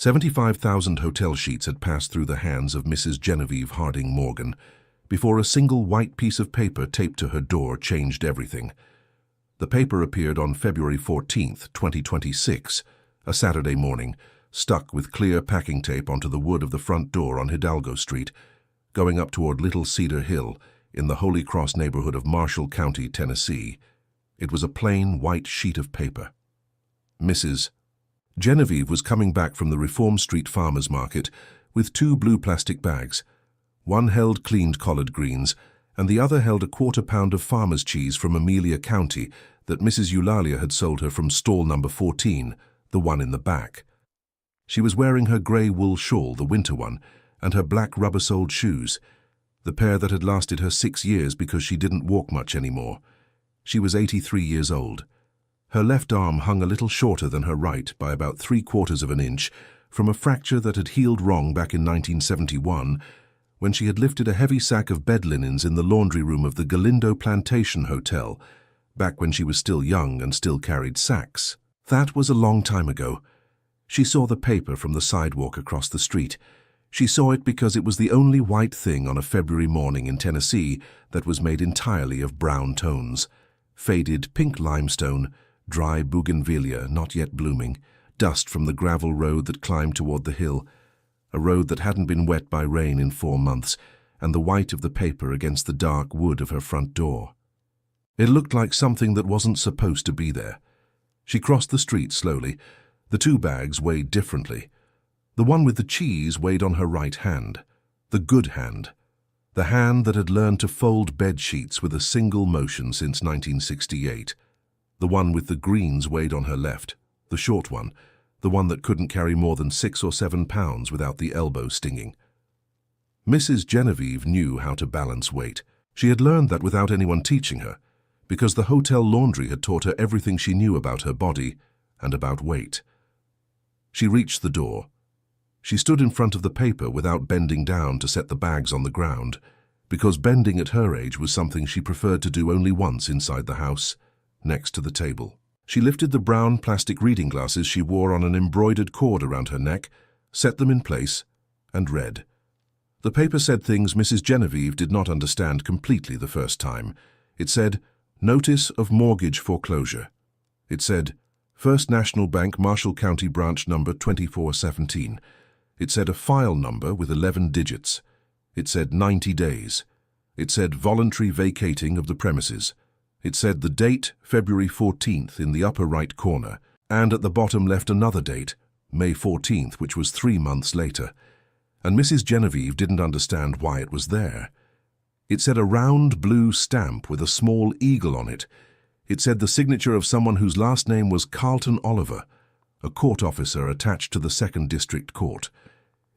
75,000 hotel sheets had passed through the hands of Mrs. Genevieve Harding Morgan before a single white piece of paper taped to her door changed everything. The paper appeared on February 14th, 2026, a Saturday morning, stuck with clear packing tape onto the wood of the front door on Hidalgo Street, going up toward Little Cedar Hill in the Holy Cross neighborhood of Marshall County, Tennessee. It was a plain white sheet of paper. Mrs. Genevieve was coming back from the Reform Street Farmers Market with 2 blue plastic bags. One held cleaned collard greens, and the other held a quarter-pound of farmer's cheese from Amelia County that Mrs. Eulalia had sold her from stall number 14, the one in the back. She was wearing her grey wool shawl, the winter one, and her black rubber-soled shoes, the pair that had lasted her 6 years because she didn't walk much anymore. She was 83 years old. Her left arm hung a little shorter than her right by about 3/4 of an inch from a fracture that had healed wrong back in 1971 when she had lifted a heavy sack of bed linens in the laundry room of the Galindo Plantation Hotel, back when she was still young and still carried sacks. That was a long time ago. She saw the paper from the sidewalk across the street. She saw it because it was the only white thing on a February morning in Tennessee that was made entirely of brown tones. Faded pink limestone, dry bougainvillea not yet blooming, dust from the gravel road that climbed toward the hill, a road that hadn't been wet by rain in 4 months, and the white of the paper against the dark wood of her front door. It looked like something that wasn't supposed to be there. She crossed the street slowly. The 2 bags weighed differently. The one with the cheese weighed on her right hand, the good hand, the hand that had learned to fold bed sheets with a single motion since 1968. The one with the greens weighed on her left, the short one, the one that couldn't carry more than 6 or 7 pounds without the elbow stinging. Mrs. Genevieve knew how to balance weight. She had learned that without anyone teaching her, because the hotel laundry had taught her everything she knew about her body and about weight. She reached the door. She stood in front of the paper without bending down to set the bags on the ground, because bending at her age was something she preferred to do only once inside the house, next to the table. She lifted the brown plastic reading glasses she wore on an embroidered cord around her neck, set them in place, and read. The paper said things Mrs. Genevieve did not understand completely the first time. It said, "Notice of mortgage foreclosure." It said, "First National Bank, Marshall County branch number 2417. It said a file number with 11 digits. It said 90 days. It said voluntary vacating of the premises. It said the date, February 14th, in the upper right corner, and at the bottom left another date, May 14th, which was 3 months later. And Mrs. Genevieve didn't understand why it was there. It said a round blue stamp with a small eagle on it. It said the signature of someone whose last name was Carlton Oliver, a court officer attached to the 2nd District Court.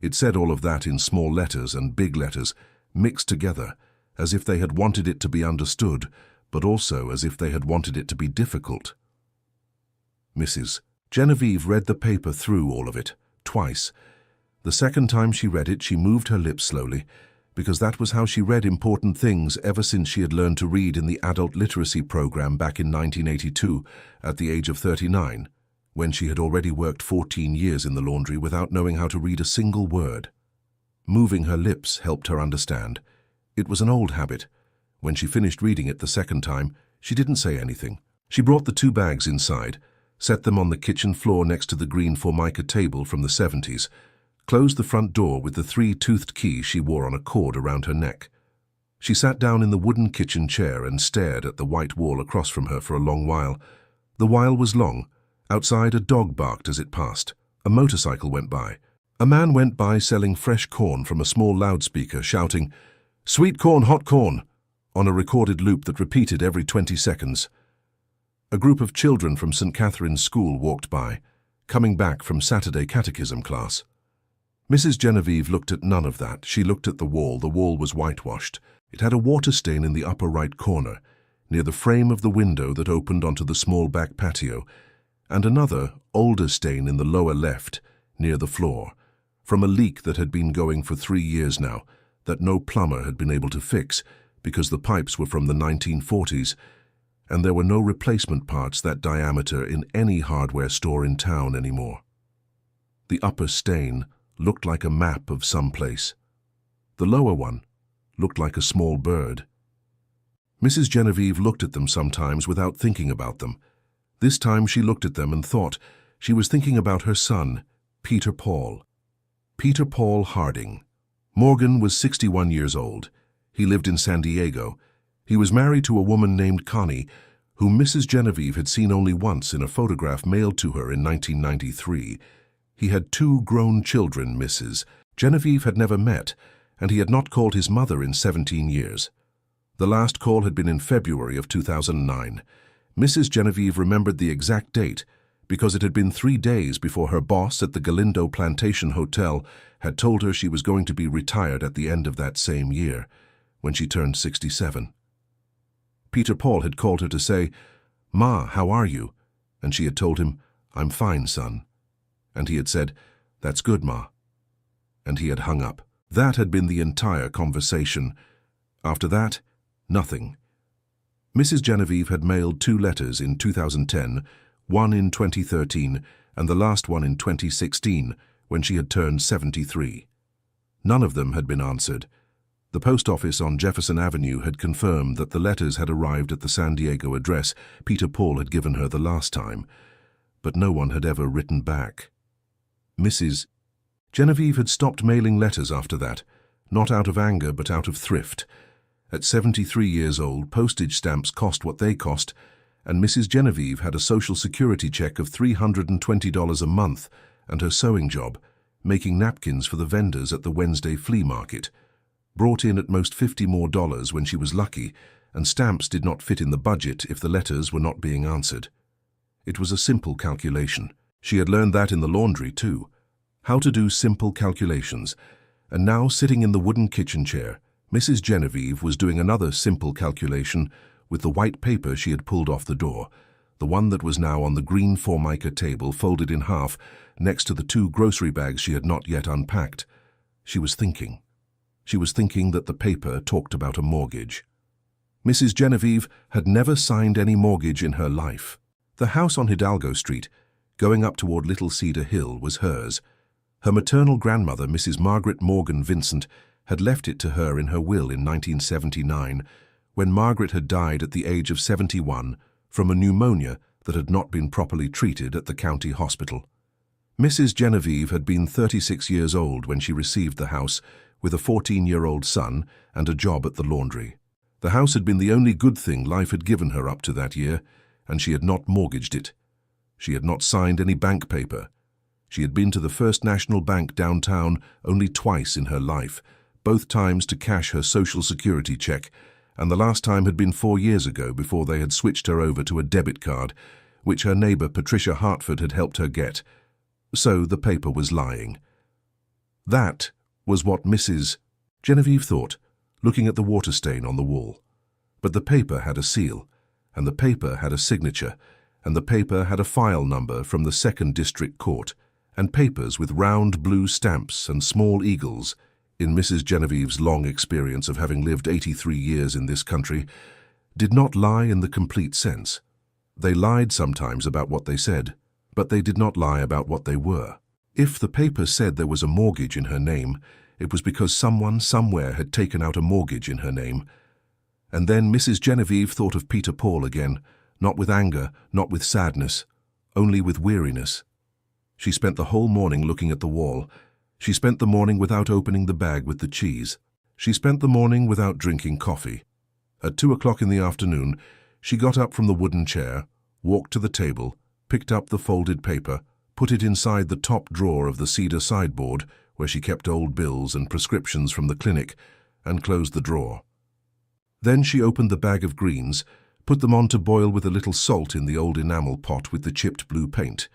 It said all of that in small letters and big letters, mixed together, as if they had wanted it to be understood, but also as if they had wanted it to be difficult. Mrs. Genevieve read the paper through all of it, twice. The second time she read it, she moved her lips slowly, because that was how she read important things ever since she had learned to read in the adult literacy program back in 1982, at the age of 39, when she had already worked 14 years in the laundry without knowing how to read a single word. Moving her lips helped her understand. It was an old habit. When she finished reading it the second time, she didn't say anything. She brought the 2 bags inside, set them on the kitchen floor next to the green Formica table from the 70s, closed the front door with the 3-toothed key she wore on a cord around her neck. She sat down in the wooden kitchen chair and stared at the white wall across from her for a long while. The while was long. Outside, a dog barked as it passed. A motorcycle went by. A man went by selling fresh corn from a small loudspeaker, shouting, "Sweet corn, hot corn," on a recorded loop that repeated every 20 seconds. A group of children from St. Catherine's School walked by, coming back from Saturday catechism class. Mrs. Genevieve looked at none of that. She looked at the wall. The wall was whitewashed. It had a water stain in the upper right corner, near the frame of the window that opened onto the small back patio, and another, older stain in the lower left, near the floor, from a leak that had been going for 3 years now, that no plumber had been able to fix because the pipes were from the 1940s, and there were no replacement parts that diameter in any hardware store in town anymore. The upper stain looked like a map of some place. The lower one looked like a small bird. Mrs. Genevieve looked at them sometimes without thinking about them. This time she looked at them and thought she was thinking about her son, Peter Paul. Peter Paul Harding. Morgan was 61 years old. He lived in San Diego. He was married to a woman named Connie, whom Mrs. Genevieve had seen only once in a photograph mailed to her in 1993. He had 2 grown children Mrs. Genevieve had never met, and he had not called his mother in 17 years. The last call had been in February of 2009. Mrs. Genevieve remembered the exact date because it had been 3 days before her boss at the Galindo Plantation Hotel had told her she was going to be retired at the end of that same year, when she turned 67. Peter Paul had called her to say, "Ma, how are you?" And she had told him, "I'm fine, son." And he had said, "That's good, Ma." And he had hung up. That had been the entire conversation. After that, nothing. Mrs. Genevieve had mailed 2 letters in 2010, one in 2013, and the last one in 2016, when she had turned 73. None of them had been answered. The post office on Jefferson Avenue had confirmed that the letters had arrived at the San Diego address Peter Paul had given her the last time, but no one had ever written back. Mrs. Genevieve had stopped mailing letters after that, not out of anger but out of thrift. At 73 years old, postage stamps cost what they cost, and Mrs. Genevieve had a Social Security check of $320 a month and her sewing job, making napkins for the vendors at the Wednesday flea market. Brought in at most $50 more when she was lucky, and stamps did not fit in the budget if the letters were not being answered. It was a simple calculation. She had learned that in the laundry too. How to do simple calculations. And now, sitting in the wooden kitchen chair, Mrs. Genevieve was doing another simple calculation with the white paper she had pulled off the door, the one that was now on the green formica table folded in half next to the 2 grocery bags she had not yet unpacked. She was thinking. She was thinking that the paper talked about a mortgage. Mrs. Genevieve had never signed any mortgage in her life. The house on Hidalgo Street, going up toward Little Cedar Hill, was hers. Her maternal grandmother, Mrs. Margaret Morgan Vincent, had left it to her in her will in 1979, when Margaret had died at the age of 71 from a pneumonia that had not been properly treated at the county hospital. Mrs. Genevieve had been 36 years old when she received the house, with a 14-year-old son and a job at the laundry. The house had been the only good thing life had given her up to that year, and she had not mortgaged it. She had not signed any bank paper. She had been to the First National Bank downtown only twice in her life, both times to cash her Social Security check, and the last time had been 4 years ago before they had switched her over to a debit card, which her neighbor Patricia Hartford had helped her get. So the paper was lying. That was what Mrs. Genevieve thought, looking at the water stain on the wall. But the paper had a seal, and the paper had a signature, and the paper had a file number from the 2nd District Court, and papers with round blue stamps and small eagles. In Mrs. Genevieve's long experience of having lived 83 years in this country, did not lie in the complete sense. They lied sometimes about what they said, but they did not lie about what they were. If the paper said there was a mortgage in her name, it was because someone somewhere had taken out a mortgage in her name. And then Mrs. Genevieve thought of Peter Paul again, not with anger, not with sadness, only with weariness. She spent the whole morning looking at the wall. She spent the morning without opening the bag with the cheese. She spent the morning without drinking coffee. At 2 o'clock in the afternoon, she got up from the wooden chair, walked to the table, picked up the folded paper, put it inside the top drawer of the cedar sideboard where she kept old bills and prescriptions from the clinic, and closed the drawer. Then she opened the bag of greens, put them on to boil with a little salt in the old enamel pot with the chipped blue paint,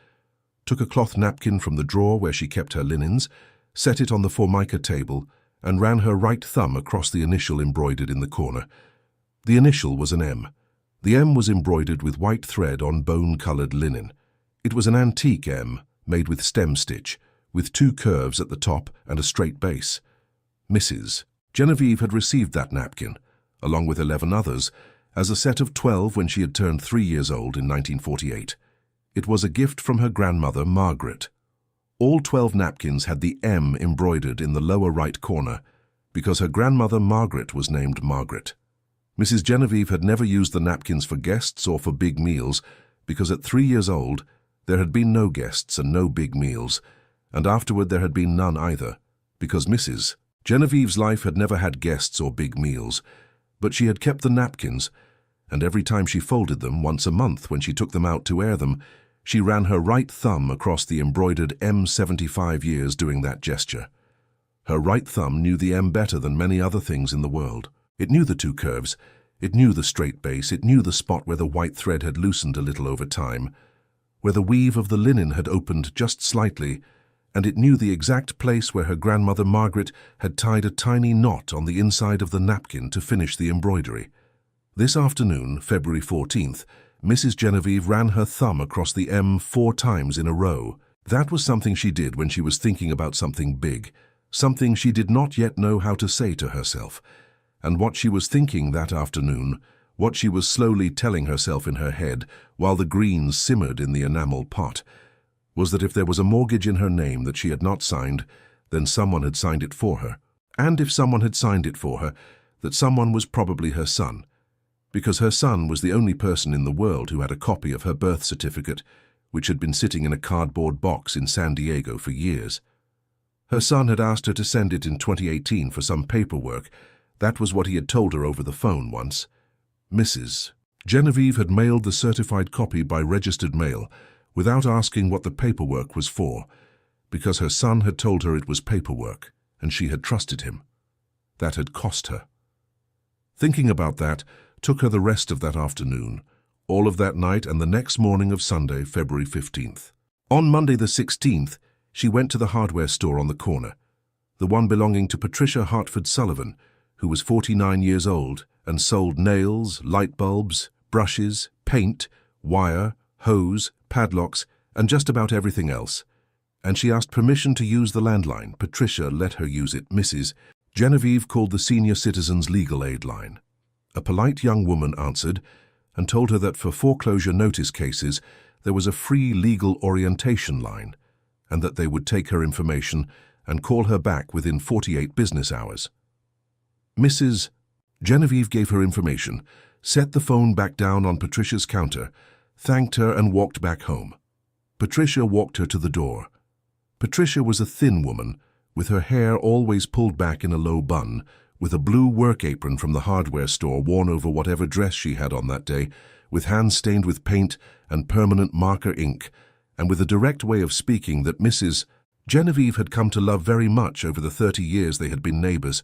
took a cloth napkin from the drawer where she kept her linens, set it on the formica table, and ran her right thumb across the initial embroidered in the corner. The initial was an M. The M was embroidered with white thread on bone-colored linen. It was an antique M, made with stem stitch, with 2 curves at the top and a straight base. Mrs. Genevieve had received that napkin, along with 11 others, as a set of 12 when she had turned 3 years old in 1948. It was a gift from her grandmother, Margaret. All 12 napkins had the M embroidered in the lower right corner, because her grandmother Margaret was named Margaret. Mrs. Genevieve had never used the napkins for guests or for big meals, because at 3 years old, there had been no guests and no big meals, and afterward there had been none either, because Mrs. Genevieve's life had never had guests or big meals, but she had kept the napkins, and every time she folded them, once a month when she took them out to air them, she ran her right thumb across the embroidered M 75 years doing that gesture. Her right thumb knew the M better than many other things in the world. It knew the two curves, it knew the straight base, it knew the spot where the white thread had loosened a little over time, where the weave of the linen had opened just slightly, and it knew the exact place where her grandmother Margaret had tied a tiny knot on the inside of the napkin to finish the embroidery. This afternoon, February 14th, Mrs. Genevieve ran her thumb across the M 4 times in a row. That was something she did when she was thinking about something big, something she did not yet know how to say to herself. And what she was thinking that afternoon, what she was slowly telling herself in her head while the greens simmered in the enamel pot, was that if there was a mortgage in her name that she had not signed, then someone had signed it for her. And if someone had signed it for her, that someone was probably her son, because her son was the only person in the world who had a copy of her birth certificate, which had been sitting in a cardboard box in San Diego for years. Her son had asked her to send it in 2018 for some paperwork. That was what he had told her over the phone once. Mrs. Genevieve had mailed the certified copy by registered mail without asking what the paperwork was for, because her son had told her it was paperwork, and she had trusted him. That had cost her. Thinking about that took her the rest of that afternoon, all of that night and the next morning of Sunday, February 15th. On Monday the 16th, she went to the hardware store on the corner, the one belonging to Patricia Hartford Sullivan, who was 49 years old and sold nails, light bulbs, brushes, paint, wire, hose, padlocks, and just about everything else. And she asked permission to use the landline. Patricia let her use it. Mrs. Genevieve called the Senior Citizens Legal Aid line. A polite young woman answered and told her that for foreclosure notice cases there was a free legal orientation line, and that they would take her information and call her back within 48 business hours. Mrs. Genevieve gave her information, set the phone back down on Patricia's counter, thanked her and walked back home. Patricia walked her to the door. Patricia was a thin woman, with her hair always pulled back in a low bun, with a blue work apron from the hardware store worn over whatever dress she had on that day, with hands stained with paint and permanent marker ink, and with a direct way of speaking that Mrs. Genevieve had come to love very much over the 30 years they had been neighbors.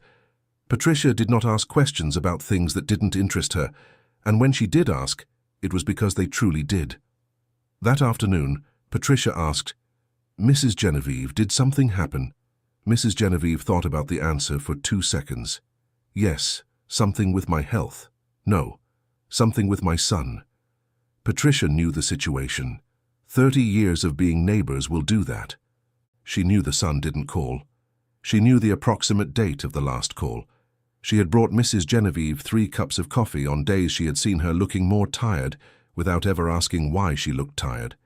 Patricia did not ask questions about things that didn't interest her, and when she did ask, it was because they truly did. That afternoon, Patricia asked, "Mrs. Genevieve, did something happen?" Mrs. Genevieve thought about the answer for 2 seconds. Yes, something with my health. No, something with my son. Patricia knew the situation. 30 years of being neighbors will do that. She knew the son didn't call. She knew the approximate date of the last call. She had brought Mrs. Genevieve 3 cups of coffee on days she had seen her looking more tired, without ever asking why she looked tired.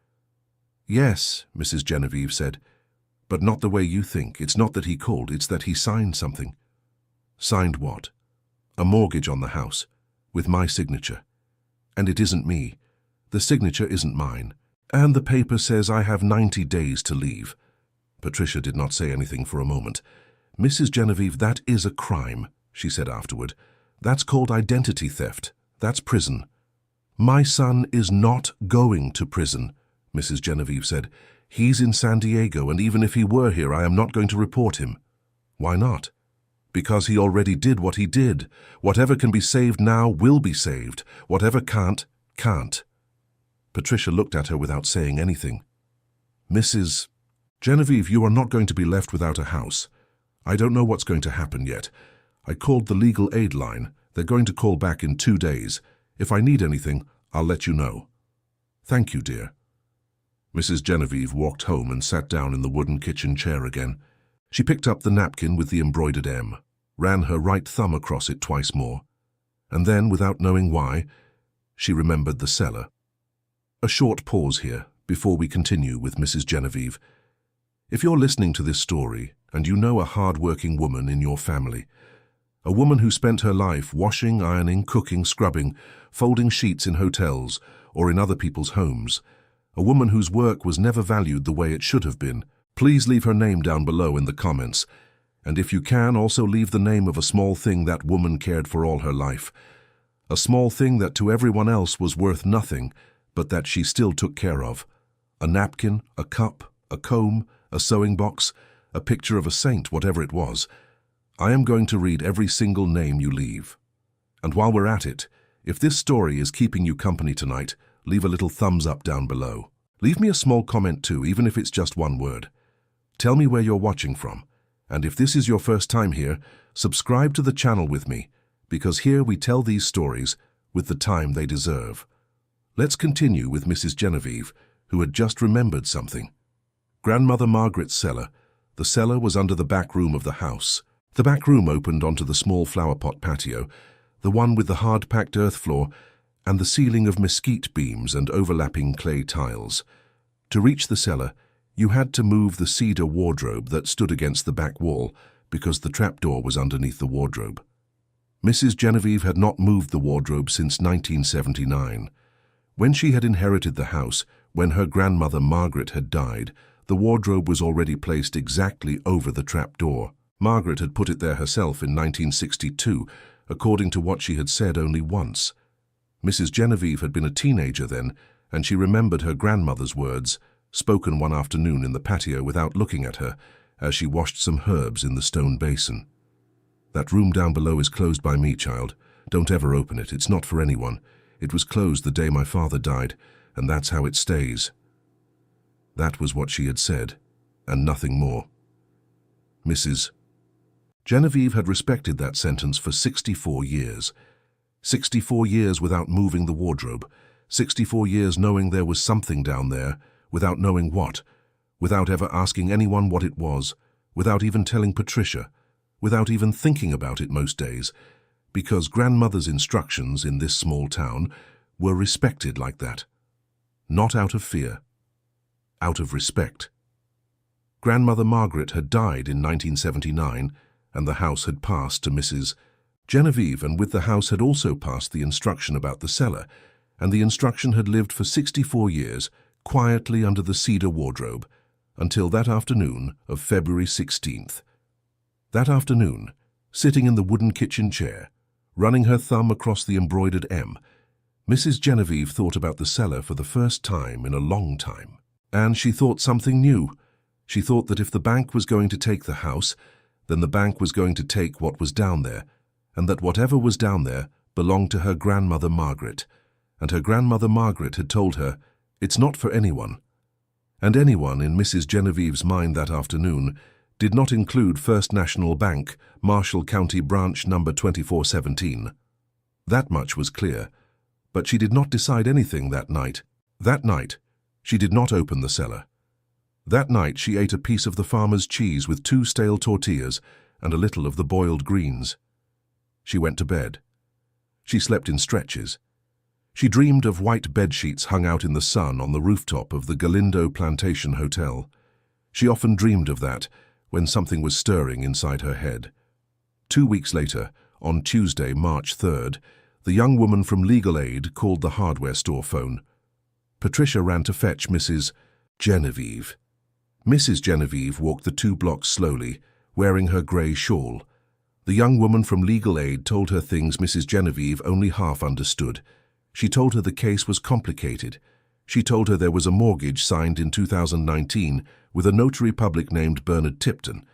"Yes," Mrs. Genevieve said, "but not the way you think. It's not that he called, it's that he signed something." "Signed what?" "A mortgage on the house, with my signature. And it isn't me. The signature isn't mine. And the paper says I have 90 days to leave." Patricia did not say anything for a moment. "Mrs. Genevieve, that is a crime," she said afterward. "That's called identity theft. That's prison." "My son is not going to prison," Mrs. Genevieve said. "He's in San Diego, and even if he were here, I am not going to report him." "Why not?" "Because he already did what he did. Whatever can be saved now will be saved. Whatever can't, can't." Patricia looked at her without saying anything. "Mrs. Genevieve, you are not going to be left without a house. I don't know what's going to happen yet. I called the legal aid line. They're going to call back in 2 days. If I need anything, I'll let you know." "Thank you, dear." Mrs. Genevieve walked home and sat down in the wooden kitchen chair again. She picked up the napkin with the embroidered M, ran her right thumb across it twice more, and then, without knowing why, she remembered the cellar. A short pause here, before we continue with Mrs. Genevieve. If you're listening to this story and you know a hard-working woman in your family, a woman who spent her life washing, ironing, cooking, scrubbing, folding sheets in hotels or in other people's homes, a woman whose work was never valued the way it should have been, please leave her name down below in the comments. And if you can, also leave the name of a small thing that woman cared for all her life. A small thing that to everyone else was worth nothing, but that she still took care of. A napkin, a cup, a comb, a sewing box, a picture of a saint, whatever it was. I am going to read every single name you leave. And while we're at it, if this story is keeping you company tonight, leave a little thumbs up down below. Leave me a small comment too, even if it's just one word. Tell me where you're watching from. And if this is your first time here, subscribe to the channel with me, because here we tell these stories with the time they deserve. Let's continue with Mrs. Genevieve, who had just remembered something. Grandmother Margaret's cellar. The cellar was under the back room of the house. The back room opened onto the small flower pot patio, the one with the hard-packed earth floor and the ceiling of mesquite beams and overlapping clay tiles. To reach the cellar, you had to move the cedar wardrobe that stood against the back wall because the trapdoor was underneath the wardrobe. Mrs. Genevieve had not moved the wardrobe since 1979. When she had inherited the house, when her grandmother Margaret had died, the wardrobe was already placed exactly over the trapdoor. Margaret had put it there herself in 1962, according to what she had said only once. Mrs. Genevieve had been a teenager then, and she remembered her grandmother's words, spoken one afternoon in the patio without looking at her, as she washed some herbs in the stone basin. "That room down below is closed by me, child. Don't ever open it. It's not for anyone. It was closed the day my father died, and that's how it stays." That was what she had said, and nothing more. Mrs. Genevieve had respected that sentence for 64 years. 64 years without moving the wardrobe. 64 years knowing there was something down there, without knowing what, without ever asking anyone what it was, without even telling Patricia, without even thinking about it most days, because grandmother's instructions in this small town were respected like that. Not out of fear, out of respect. Grandmother Margaret had died in 1979, and the house had passed to Mrs. Genevieve, and with the house had also passed the instruction about the cellar, and the instruction had lived for 64 years, quietly under the cedar wardrobe, until that afternoon of February 16th. That afternoon, sitting in the wooden kitchen chair, running her thumb across the embroidered M, Mrs. Genevieve thought about the cellar for the first time in a long time. And she thought something new. She thought that if the bank was going to take the house, then the bank was going to take what was down there, and that whatever was down there belonged to her grandmother Margaret. And her grandmother Margaret had told her, "It's not for anyone." And anyone in Mrs. Genevieve's mind that afternoon did not include First National Bank, Marshall County Branch number 2417. That much was clear, but she did not decide anything that night. That night, she did not open the cellar. That night she ate a piece of the farmer's cheese with 2 stale tortillas and a little of the boiled greens. She went to bed. She slept in stretches. She dreamed of white bedsheets hung out in the sun on the rooftop of the Galindo Plantation Hotel. She often dreamed of that when something was stirring inside her head. 2 weeks later, on Tuesday, March 3rd, the young woman from legal aid called the hardware store phone. Patricia ran to fetch Mrs. Genevieve. Mrs. Genevieve walked the 2 blocks slowly, wearing her grey shawl. The young woman from legal aid told her things Mrs. Genevieve only half understood. She told her the case was complicated. She told her there was a mortgage signed in 2019 with a notary public named Bernard Tipton,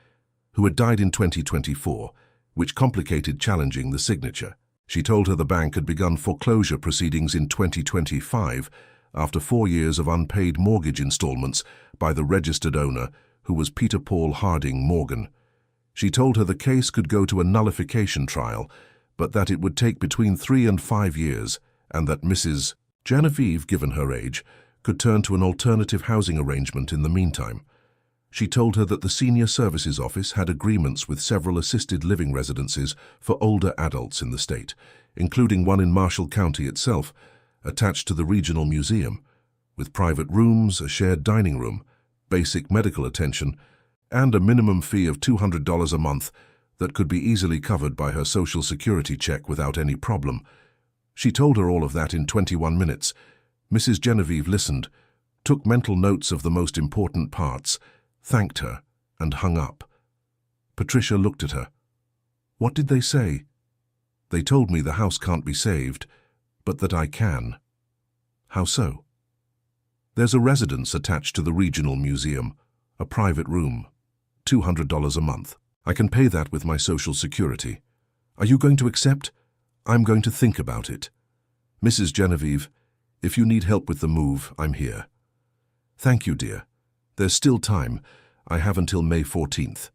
who had died in 2024, which complicated challenging the signature. She told her the bank had begun foreclosure proceedings in 2025 after 4 years of unpaid mortgage installments by the registered owner, who was Peter Paul Harding Morgan. She told her the case could go to a nullification trial, but that it would take between 3 and 5 years, and that Mrs. Genevieve, given her age, could turn to an alternative housing arrangement in the meantime. She told her that the Senior Services Office had agreements with several assisted living residences for older adults in the state, including one in Marshall County itself, attached to the regional museum, with private rooms, a shared dining room, basic medical attention, and a minimum fee of $200 a month that could be easily covered by her Social Security check without any problem. She told her all of that in 21 minutes. Mrs. Genevieve listened, took mental notes of the most important parts, thanked her, and hung up. Patricia looked at her. "What did they say?" "They told me the house can't be saved, but that I can." "How so?" "There's a residence attached to the regional museum, a private room, $200 a month. I can pay that with my Social Security. Are you going to accept? I'm going to think about it. Mrs. Genevieve, if you need help with the move, I'm here." "Thank you, dear. There's still time. I have until May 14th.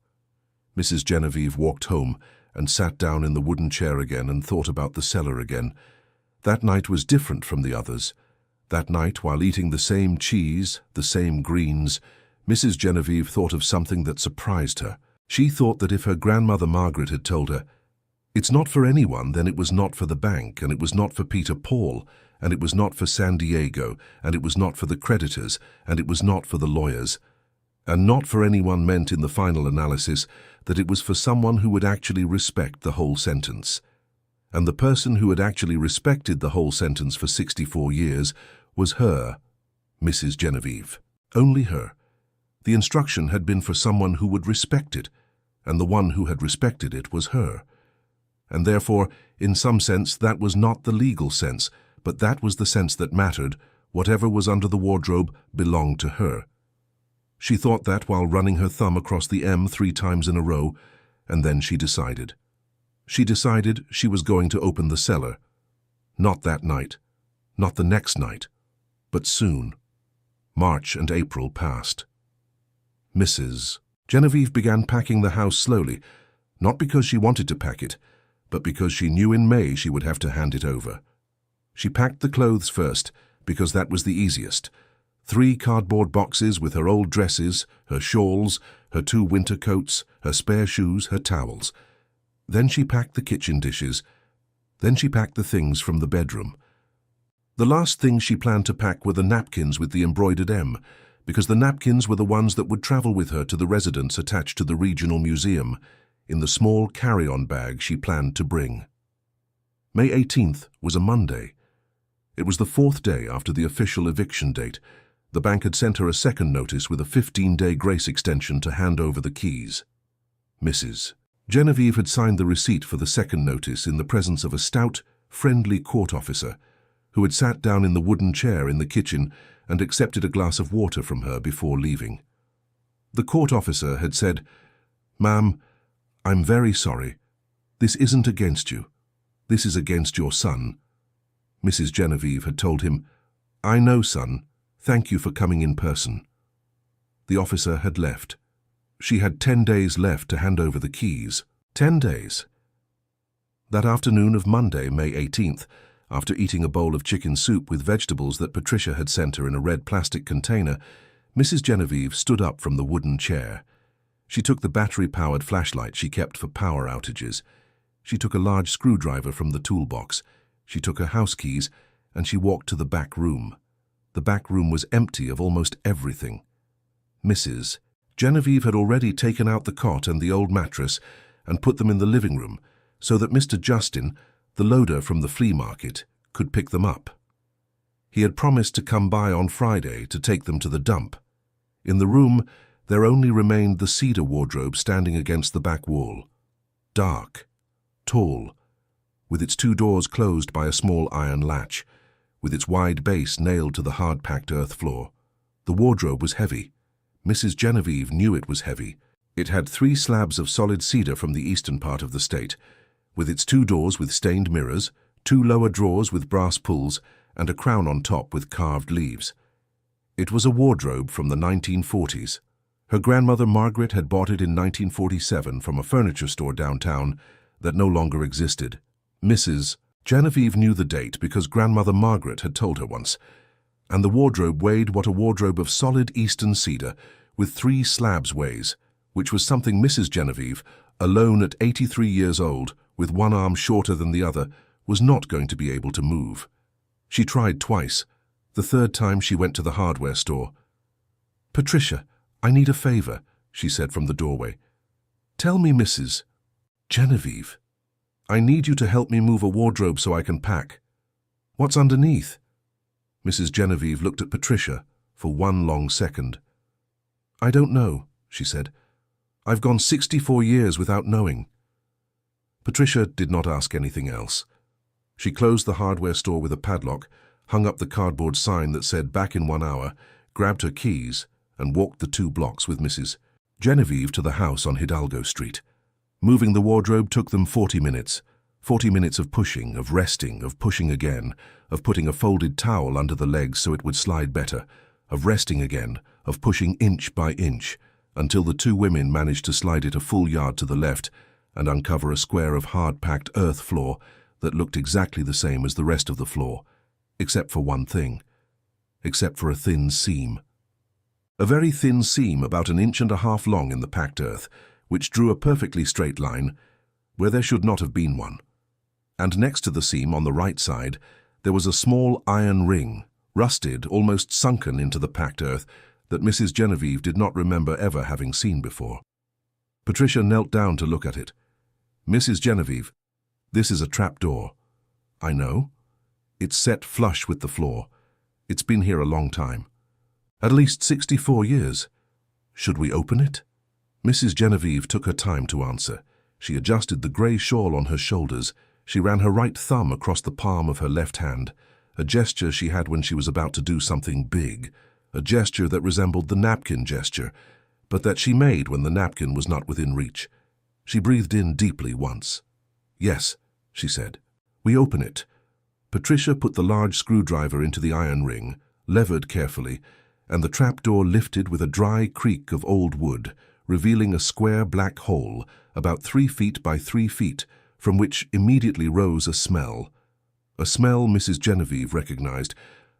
Mrs. Genevieve walked home and sat down in the wooden chair again and thought about the cellar again. That night was different from the others. That night, while eating the same cheese, the same greens, Mrs. Genevieve thought of something that surprised her. She thought that if her grandmother Margaret had told her, "It's not for anyone," then it was not for the bank, and it was not for Peter Paul, and it was not for San Diego, and it was not for the creditors, and it was not for the lawyers. And not for anyone meant in the final analysis that it was for someone who would actually respect the whole sentence. And the person who had actually respected the whole sentence for 64 years was her, Mrs. Genevieve. Only her. The instruction had been for someone who would respect it, and the one who had respected it was her. And therefore, in some sense, that was not the legal sense, but that was the sense that mattered. Whatever was under the wardrobe belonged to her. She thought that while running her thumb across the M 3 times in a row, and then she decided. She decided she was going to open the cellar. Not that night, not the next night, but soon. March and April passed. Mrs. Genevieve began packing the house slowly, not because she wanted to pack it, but because she knew in May she would have to hand it over. She packed the clothes first, because that was the easiest. 3 cardboard boxes with her old dresses, her shawls, her 2 winter coats, her spare shoes, her towels. Then she packed the kitchen dishes. Then she packed the things from the bedroom. The last things she planned to pack were the napkins with the embroidered M, because the napkins were the ones that would travel with her to the residence attached to the regional museum, in the small carry-on bag she planned to bring. May 18th was a Monday. It was the 4th day after the official eviction date. The bank had sent her a second notice with a 15-day grace extension to hand over the keys. Mrs. Genevieve had signed the receipt for the second notice in the presence of a stout, friendly court officer who had sat down in the wooden chair in the kitchen and accepted a glass of water from her before leaving. The court officer had said, "Ma'am, I'm very sorry. This isn't against you. This is against your son." Mrs. Genevieve had told him, "I know, son. Thank you for coming in person." The officer had left. She had 10 days left to hand over the keys. 10 days. That afternoon of Monday, May 18th, after eating a bowl of chicken soup with vegetables that Patricia had sent her in a red plastic container, Mrs. Genevieve stood up from the wooden chair. She took the battery-powered flashlight she kept for power outages. She took a large screwdriver from the toolbox. She took her house keys, and she walked to the back room. The back room was empty of almost everything. Mrs. Genevieve had already taken out the cot and the old mattress and put them in the living room so that Mr. Justin, the loader from the flea market, could pick them up. He had promised to come by on Friday to take them to the dump. In the room, there only remained the cedar wardrobe standing against the back wall. Dark, tall, with its 2 doors closed by a small iron latch, with its wide base nailed to the hard-packed earth floor. The wardrobe was heavy. Mrs. Genevieve knew it was heavy. It had 3 slabs of solid cedar from the eastern part of the state, with its 2 doors with stained mirrors, 2 lower drawers with brass pulls, and a crown on top with carved leaves. It was a wardrobe from the 1940s. Her grandmother Margaret had bought it in 1947 from a furniture store downtown that no longer existed. Mrs. Genevieve knew the date because grandmother Margaret had told her once, and the wardrobe weighed what a wardrobe of solid eastern cedar with 3 slabs weighs, which was something Mrs. Genevieve, alone at 83 years old, with one arm shorter than the other, was not going to be able to move. She tried twice. The 3rd time she went to the hardware store. "Patricia, I need a favor. she said from the doorway. "Tell me, Mrs. Genevieve. I need you to help me move a wardrobe so I can pack. What's underneath?" Mrs. Genevieve looked at Patricia for one long second. "I don't know," she said. "I've gone 64 years without knowing." Patricia did not ask anything else. She closed the hardware store with a padlock, hung up the cardboard sign that said "back in 1 hour," grabbed her keys, and walked the 2 blocks with Mrs. Genevieve to the house on Hidalgo Street. Moving the wardrobe took them 40 minutes. 40 minutes of pushing, of resting, of pushing again, of putting a folded towel under the legs so it would slide better, of resting again, of pushing inch by inch, until the 2 women managed to slide it a full yard to the left and uncover a square of hard-packed earth floor that looked exactly the same as the rest of the floor, except for one thing, except for a thin seam. A very thin seam about 1.5 inches long in the packed earth, which drew a perfectly straight line where there should not have been one. And next to the seam on the right side, there was a small iron ring, rusted, almost sunken into the packed earth, that Mrs. Genevieve did not remember ever having seen before. Patricia knelt down to look at it. "Mrs. Genevieve, this is a trapdoor." "I know. It's set flush with the floor. It's been here a long time. At least 64 years. Should we open it?" Mrs. Genevieve took her time to answer. She adjusted the grey shawl on her shoulders. She ran her right thumb across the palm of her left hand, a gesture she had when she was about to do something big, a gesture that resembled the napkin gesture, but that she made when the napkin was not within reach. She breathed in deeply once. "Yes," she said. "We open it." Patricia put the large screwdriver into the iron ring, levered carefully, and the trapdoor lifted with a dry creak of old wood, revealing a square black hole about 3 feet by 3 feet, from which immediately rose a smell. A smell Mrs. Genevieve recognized,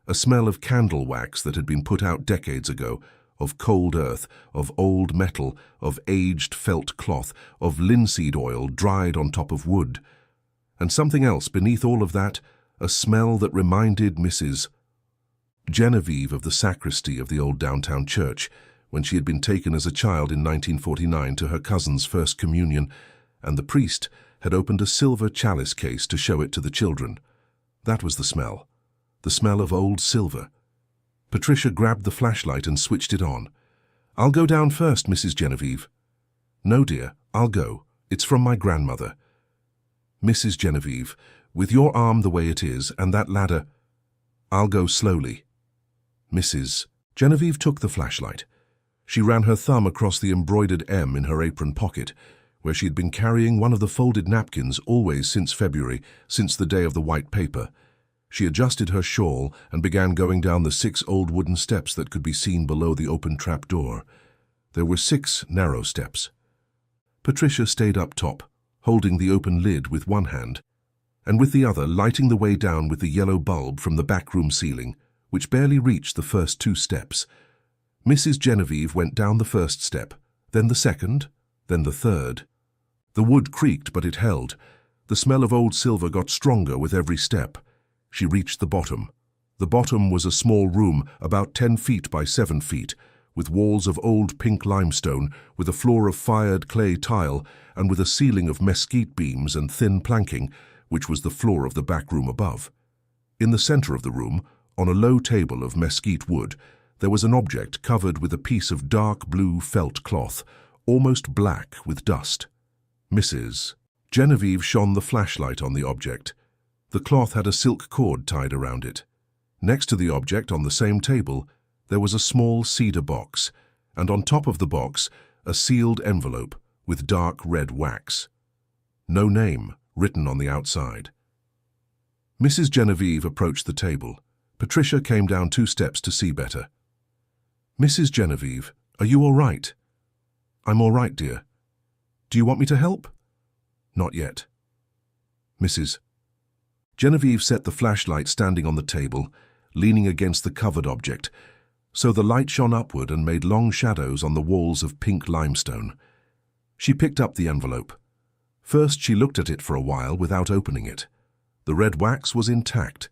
a smell of candle wax that had been put out decades ago, of cold earth, of old metal, of aged felt cloth, of linseed oil dried on top of wood. And something else beneath all of that, a smell that reminded Mrs. Genevieve of the sacristy of the old downtown church, when she had been taken as a child in 1949 to her cousin's first communion, and the priest had opened a silver chalice case to show it to the children. That was the smell of old silver. Patricia grabbed the flashlight and switched it on. "I'll go down first, Mrs. Genevieve." "No, dear, I'll go. It's from my grandmother." "Mrs. Genevieve, with your arm the way it is, and that ladder—" "I'll go slowly." Mrs. Genevieve took the flashlight. She ran her thumb across the embroidered M in her apron pocket, where she had been carrying one of the folded napkins always since February, since the day of the white paper. She adjusted her shawl and began going down the 6 old wooden steps that could be seen below the open trap door. There were 6 narrow steps. Patricia stayed up top, holding the open lid with one hand, and with the other lighting the way down with the yellow bulb from the backroom ceiling, which barely reached the first 2 steps. Mrs. Genevieve went down the first step, then the second, then the third. The wood creaked, but it held. The smell of old silver got stronger with every step. She reached the bottom. The bottom was a small room, about 10 feet by 7 feet, with walls of old pink limestone, with a floor of fired clay tile, and with a ceiling of mesquite beams and thin planking, which was the floor of the back room above. In the center of the room, on a low table of mesquite wood, there was an object covered with a piece of dark blue felt cloth, almost black with dust. Mrs. Genevieve shone the flashlight on the object. The cloth had a silk cord tied around it. Next to the object on the same table, there was a small cedar box, and on top of the box, a sealed envelope with dark red wax. No name written on the outside. Mrs. Genevieve approached the table. Patricia came down 2 steps to see better. "Mrs. Genevieve, are you all right?" "I'm all right, dear." "Do you want me to help?" "Not yet." Mrs. Genevieve set the flashlight standing on the table, leaning against the covered object, so the light shone upward and made long shadows on the walls of pink limestone. She picked up the envelope. First she looked at it for a while without opening it. The red wax was intact.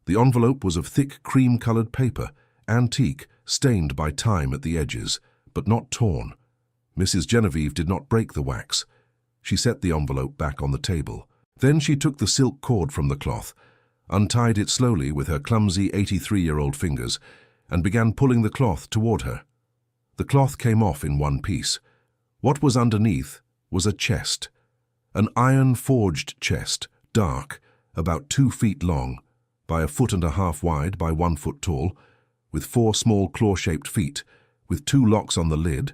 The envelope was of thick cream-colored paper, antique, stained by time at the edges, but not torn. Mrs. Genevieve did not break the wax. She set the envelope back on the table. Then she took the silk cord from the cloth, untied it slowly with her clumsy 83-year-old fingers, and began pulling the cloth toward her. The cloth came off in one piece. What was underneath was a chest, an iron-forged chest, dark, about 2 feet long, by 1.5 feet wide by 1 foot tall, with 4 small claw-shaped feet, with 2 locks on the lid,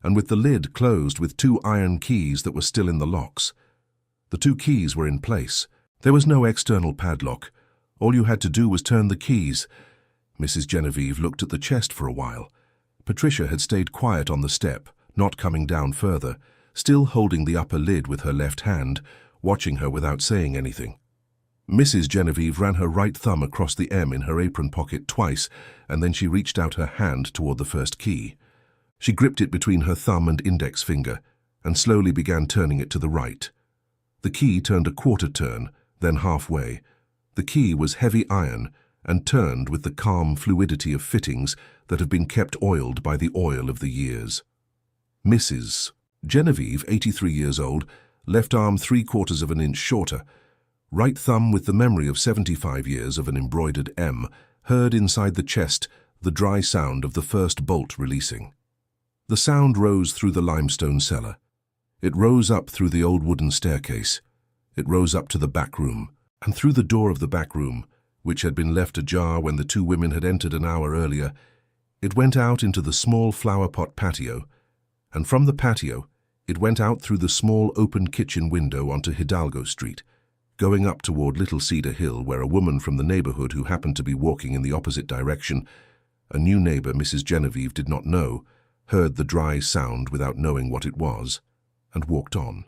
and with the lid closed with 2 iron keys that were still in the locks. The 2 keys were in place. There was no external padlock. All you had to do was turn the keys. Mrs. Genevieve looked at the chest for a while. Patricia had stayed quiet on the step, not coming down further, still holding the upper lid with her left hand, watching her without saying anything. Mrs. Genevieve ran her right thumb across the M in her apron pocket twice, and then she reached out her hand toward the first key. She gripped it between her thumb and index finger, and slowly began turning it to the right. The key turned a quarter turn, then halfway. The key was heavy iron, and turned with the calm fluidity of fittings that have been kept oiled by the oil of the years. Mrs. Genevieve, 83 years old, left arm 3/4 of an inch shorter, right thumb with the memory of 75 years of an embroidered M, heard inside the chest the dry sound of the first bolt releasing. The sound rose through the limestone cellar. It rose up through the old wooden staircase. It rose up to the back room, and through the door of the back room, which had been left ajar when the 2 women had entered an hour earlier, it went out into the small flower-pot patio, and from the patio, it went out through the small open kitchen window onto Hidalgo Street, going up toward Little Cedar Hill, where a woman from the neighborhood who happened to be walking in the opposite direction, a new neighbor Mrs. Genevieve did not know, heard the dry sound without knowing what it was, and walked on.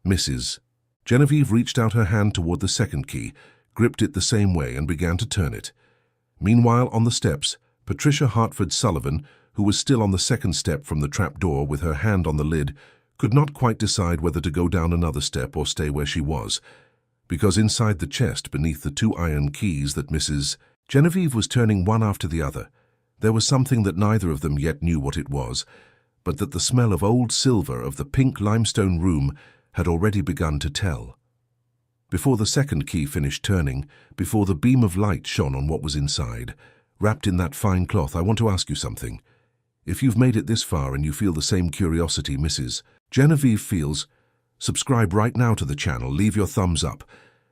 Mrs. Genevieve reached out her hand toward the second key, gripped it the same way, and began to turn it. Meanwhile, on the steps, Patricia Hartford Sullivan, who was still on the second step from the trapdoor with her hand on the lid, could not quite decide whether to go down another step or stay where she was, because inside the chest, beneath the 2 iron keys that Mrs. Genevieve was turning one after the other, there was something that neither of them yet knew what it was, but that the smell of old silver of the pink limestone room had already begun to tell. Before the second key finished turning, before the beam of light shone on what was inside, wrapped in that fine cloth, I want to ask you something. If you've made it this far and you feel the same curiosity Mrs. Genevieve feels, subscribe right now to the channel, leave your thumbs up,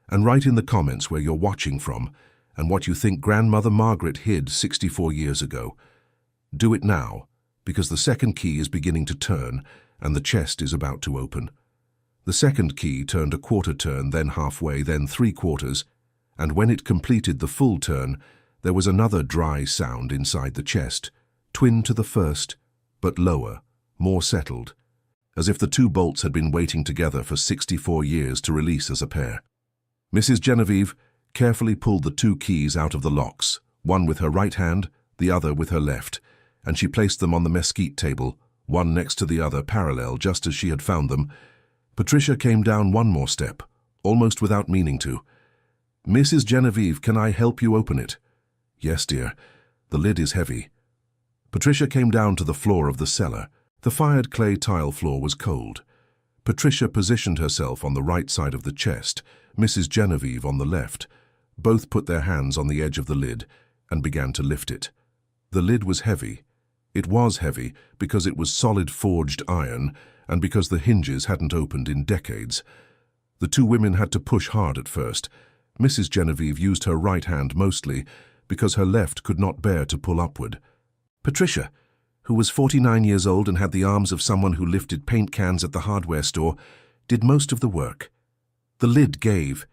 and write in the comments where you're watching from and what you think Grandmother Margaret hid 64 years ago. Do it now, because the second key is beginning to turn and the chest is about to open. The second key turned a quarter turn, then halfway, then 3/4, and when it completed the full turn, there was another dry sound inside the chest, twin to the first, but lower, more settled, as if the 2 bolts had been waiting together for 64 years to release as a pair. Mrs. Genevieve carefully pulled the 2 keys out of the locks, one with her right hand, the other with her left, and she placed them on the mesquite table, one next to the other, parallel, just as she had found them. Patricia came down one more step, almost without meaning to. "Mrs. Genevieve, can I help you open it?" "Yes, dear. The lid is heavy." Patricia came down to the floor of the cellar. The fired clay tile floor was cold. Patricia positioned herself on the right side of the chest, Mrs. Genevieve on the left. Both put their hands on the edge of the lid and began to lift it. The lid was heavy. It was heavy because it was solid forged iron and because the hinges hadn't opened in decades. The 2 women had to push hard at first. Mrs. Genevieve used her right hand mostly because her left could not bear to pull upward. Patricia, who was 49 years old and had the arms of someone who lifted paint cans at the hardware store, did most of the work. The lid gave.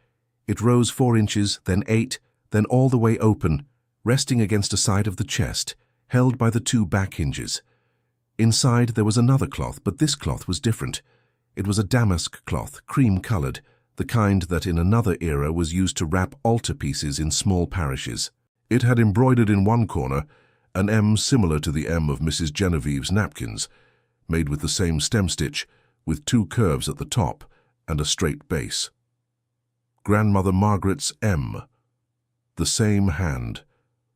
It rose 4 inches, then 8, then all the way open, resting against a side of the chest, held by the 2 back hinges. Inside there was another cloth, but this cloth was different. It was a damask cloth, cream-colored, the kind that in another era was used to wrap altarpieces in small parishes. It had embroidered in one corner an M similar to the M of Mrs. Genevieve's napkins, made with the same stem stitch, with 2 curves at the top and a straight base. Grandmother Margaret's M. The same hand.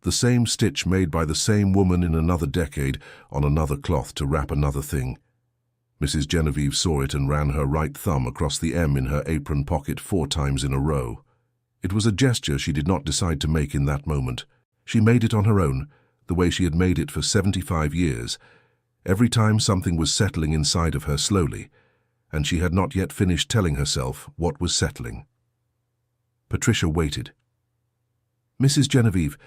The same stitch made by the same woman in another decade on another cloth to wrap another thing. Mrs. Genevieve saw it and ran her right thumb across the M in her apron pocket 4 times in a row. It was a gesture she did not decide to make in that moment. She made it on her own, the way she had made it for 75 years. Every time something was settling inside of her slowly, and she had not yet finished telling herself what was settling. Patricia waited. "Mrs. Genevieve,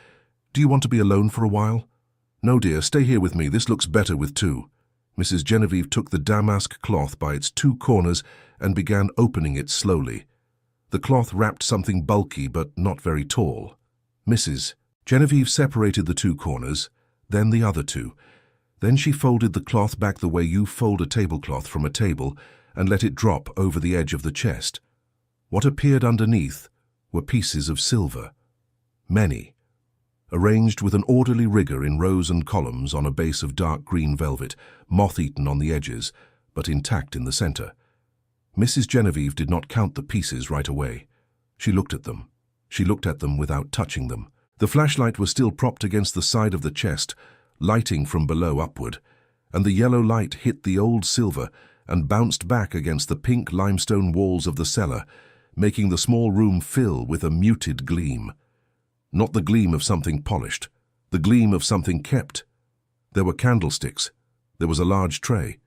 do you want to be alone for a while?" "No, dear, stay here with me. This looks better with 2. Mrs. Genevieve took the damask cloth by its 2 corners and began opening it slowly. The cloth wrapped something bulky but not very tall. Mrs. Genevieve separated the 2 corners, then the other 2. Then she folded the cloth back the way you fold a tablecloth from a table and let it drop over the edge of the chest. What appeared underneath were pieces of silver. Many, arranged with an orderly rigor in rows and columns on a base of dark green velvet, moth-eaten on the edges, but intact in the center. Mrs. Genevieve did not count the pieces right away. She looked at them. She looked at them without touching them. The flashlight was still propped against the side of the chest, lighting from below upward, and the yellow light hit the old silver and bounced back against the pink limestone walls of the cellar, making the small room fill with a muted gleam. Not the gleam of something polished, the gleam of something kept. There were candlesticks. There was a large tray.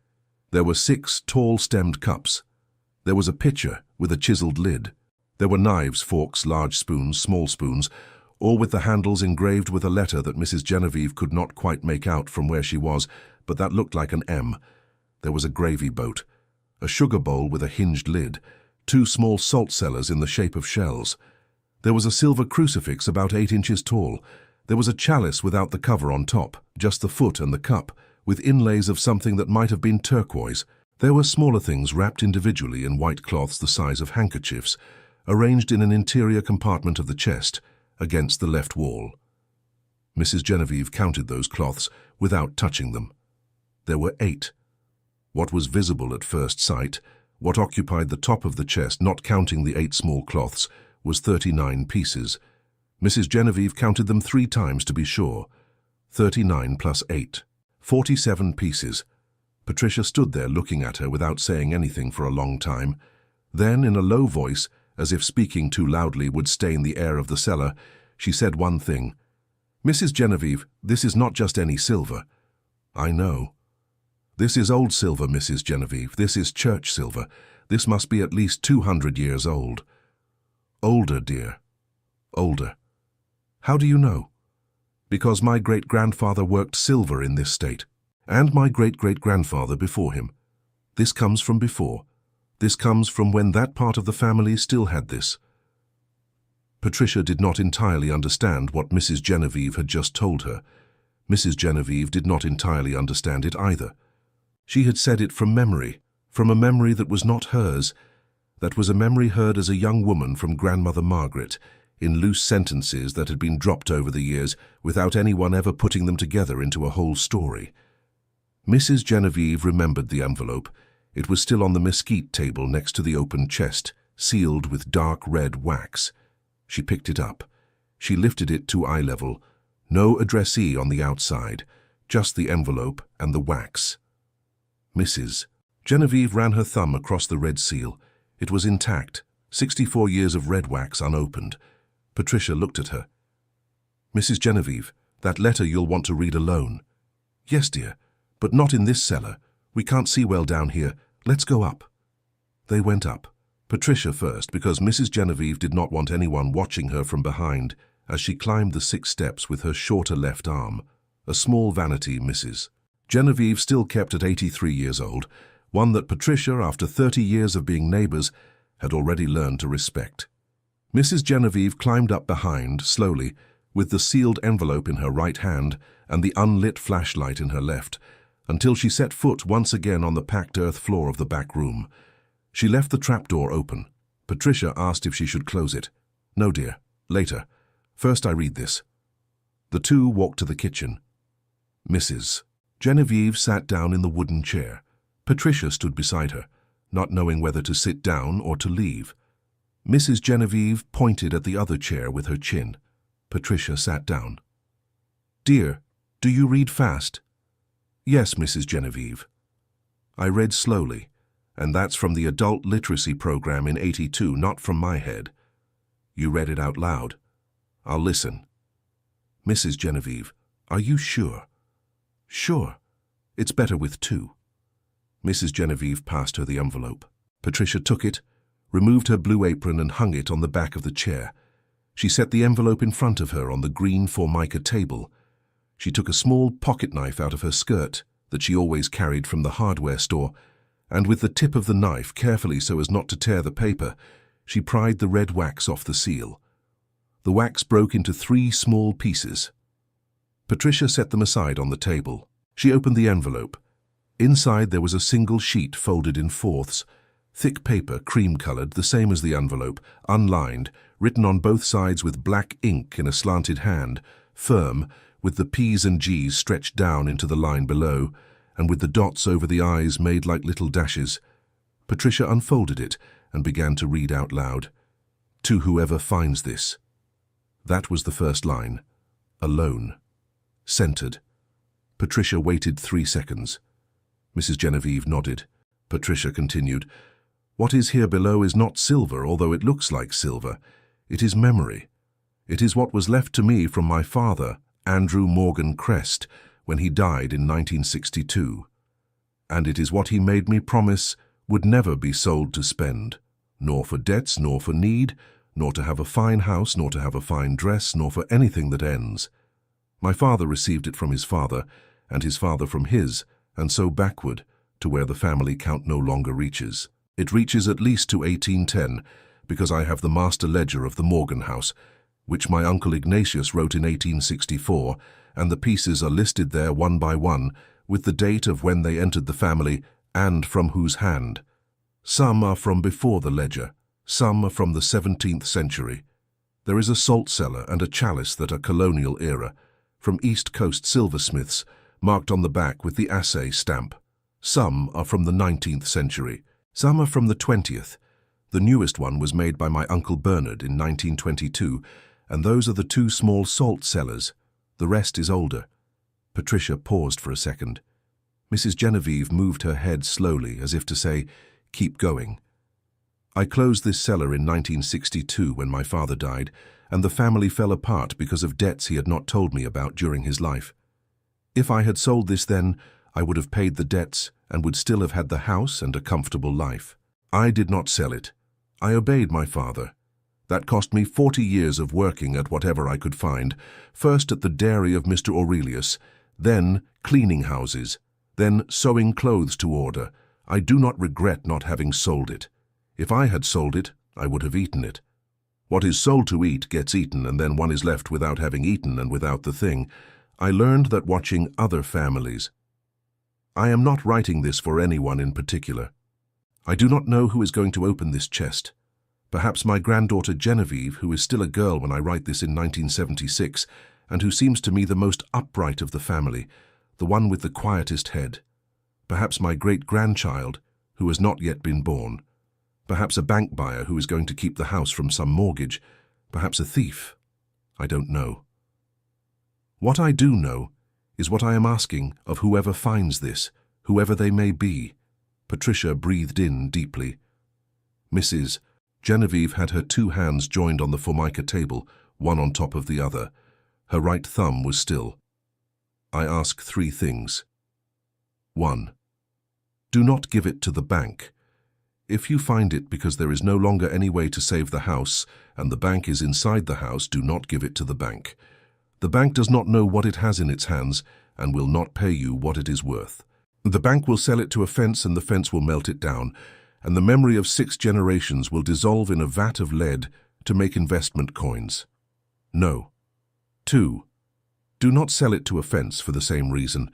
There were 6 tall-stemmed cups. There was a pitcher with a chiseled lid. There were knives, forks, large spoons, small spoons, all with the handles engraved with a letter that Mrs. Genevieve could not quite make out from where she was, but that looked like an M. There was a gravy boat, a sugar bowl with a hinged lid, 2 small salt cellars in the shape of shells. There was a silver crucifix about 8 inches tall. There was a chalice without the cover on top, just the foot and the cup, with inlays of something that might have been turquoise. There were smaller things wrapped individually in white cloths the size of handkerchiefs, arranged in an interior compartment of the chest, against the left wall. Mrs. Genevieve counted those cloths without touching them. There were 8. What was visible at first sight, what occupied the top of the chest, not counting the 8 small cloths, was 39 pieces. Mrs. Genevieve counted them 3 times to be sure. 39 plus 8. 47 pieces. Patricia stood there looking at her without saying anything for a long time. Then, in a low voice, as if speaking too loudly would stain the air of the cellar, she said one thing. "Mrs. Genevieve, this is not just any silver." "I know." "This is old silver, Mrs. Genevieve. This is church silver. This must be at least 200 years old." "Older, dear. Older." "How do you know?" "Because my great-grandfather worked silver in this state, and my great-great-grandfather before him. This comes from before. This comes from when that part of the family still had this." Patricia did not entirely understand what Mrs. Genevieve had just told her. Mrs. Genevieve did not entirely understand it either. She had said it from a memory that was not hers. That was a memory heard as a young woman from Grandmother Margaret, in loose sentences that had been dropped over the years without anyone ever putting them together into a whole story. Mrs. Genevieve remembered the envelope. It was still on the mesquite table next to the open chest, sealed with dark red wax. She picked it up. She lifted it to eye level. No addressee on the outside, just the envelope and the wax. Mrs. Genevieve ran her thumb across the red seal. It was intact, 64 years of red wax unopened. Patricia looked at her. "Mrs. Genevieve, that letter you'll want to read alone." "Yes, dear, but not in this cellar. We can't see well down here. Let's go up." They went up. Patricia first, because Mrs. Genevieve did not want anyone watching her from behind as she climbed the 6 steps with her shorter left arm. A small vanity Mrs. Genevieve still kept at 83 years old, one that Patricia, after 30 years of being neighbors, had already learned to respect. Mrs. Genevieve climbed up behind, slowly, with the sealed envelope in her right hand and the unlit flashlight in her left, until she set foot once again on the packed earth floor of the back room. She left the trapdoor open. Patricia asked if she should close it. "No, dear. Later. First I read this." The 2 walked to the kitchen. Mrs. Genevieve sat down in the wooden chair. Patricia stood beside her, not knowing whether to sit down or to leave. Mrs. Genevieve pointed at the other chair with her chin. Patricia sat down. "Dear, do you read fast?" "Yes, Mrs. Genevieve." I read slowly, and that's from the adult literacy program in '82, not from my head. You read it out loud. I'll listen. Mrs. Genevieve, are you sure? Sure. It's better with two. Mrs. Genevieve passed her the envelope. Patricia took it, removed her blue apron and hung it on the back of the chair. She set the envelope in front of her on the green formica table. She took a small pocket knife out of her skirt that she always carried from the hardware store, and with the tip of the knife, carefully so as not to tear the paper, she pried the red wax off the seal. The wax broke into 3 small pieces. Patricia set them aside on the table. She opened the envelope. Inside there was a single sheet folded in fourths, thick paper, cream-colored, the same as the envelope, unlined, written on both sides with black ink in a slanted hand, firm, with the P's and G's stretched down into the line below, and with the dots over the I's made like little dashes. Patricia unfolded it and began to read out loud. To whoever finds this. That was the first line. Alone. Centered. Patricia waited 3 seconds. Mrs. Genevieve nodded. Patricia continued, What is here below is not silver, although it looks like silver. It is memory. It is what was left to me from my father, Andrew Morgan Crest, when he died in 1962. And it is what he made me promise would never be sold to spend, nor for debts, nor for need, nor to have a fine house, nor to have a fine dress, nor for anything that ends. My father received it from his father, and his father from his, and so backward, to where the family count no longer reaches. It reaches at least to 1810, because I have the master ledger of the Morgan house, which my uncle Ignatius wrote in 1864, and the pieces are listed there one by one, with the date of when they entered the family, and from whose hand. Some are from before the ledger, some are from the 17th century. There is a salt cellar and a chalice that are colonial era, from East Coast silversmiths, marked on the back with the assay stamp. Some are from the 19th century. Some are from the 20th. The newest one was made by my Uncle Bernard in 1922, and those are the 2 small salt cellars. The rest is older. Patricia paused for a second. Mrs. Genevieve moved her head slowly, as if to say, Keep going. I closed this cellar in 1962 when my father died, and the family fell apart because of debts he had not told me about during his life. If I had sold this then, I would have paid the debts and would still have had the house and a comfortable life. I did not sell it. I obeyed my father. That cost me 40 years of working at whatever I could find, first at the dairy of Mr. Aurelius, then cleaning houses, then sewing clothes to order. I do not regret not having sold it. If I had sold it, I would have eaten it. What is sold to eat gets eaten, and then one is left without having eaten and without the thing. I learned that watching other families. I am not writing this for anyone in particular. I do not know who is going to open this chest. Perhaps my granddaughter Genevieve, who is still a girl when I write this in 1976, and who seems to me the most upright of the family, the one with the quietest head. Perhaps my great-grandchild, who has not yet been born. Perhaps a bank buyer who is going to keep the house from some mortgage. Perhaps a thief. I don't know. What I do know is what I am asking of whoever finds this, whoever they may be. Patricia breathed in deeply. Mrs. Genevieve had her 2 hands joined on the formica table, one on top of the other. Her right thumb was still. I ask 3 things. 1. Do not give it to the bank. If you find it because there is no longer any way to save the house, and the bank is inside the house, do not give it to the bank. The bank does not know what it has in its hands, and will not pay you what it is worth. The bank will sell it to a fence, and the fence will melt it down, and the memory of 6 generations will dissolve in a vat of lead to make investment coins. No. 2. Do not sell it to a fence for the same reason,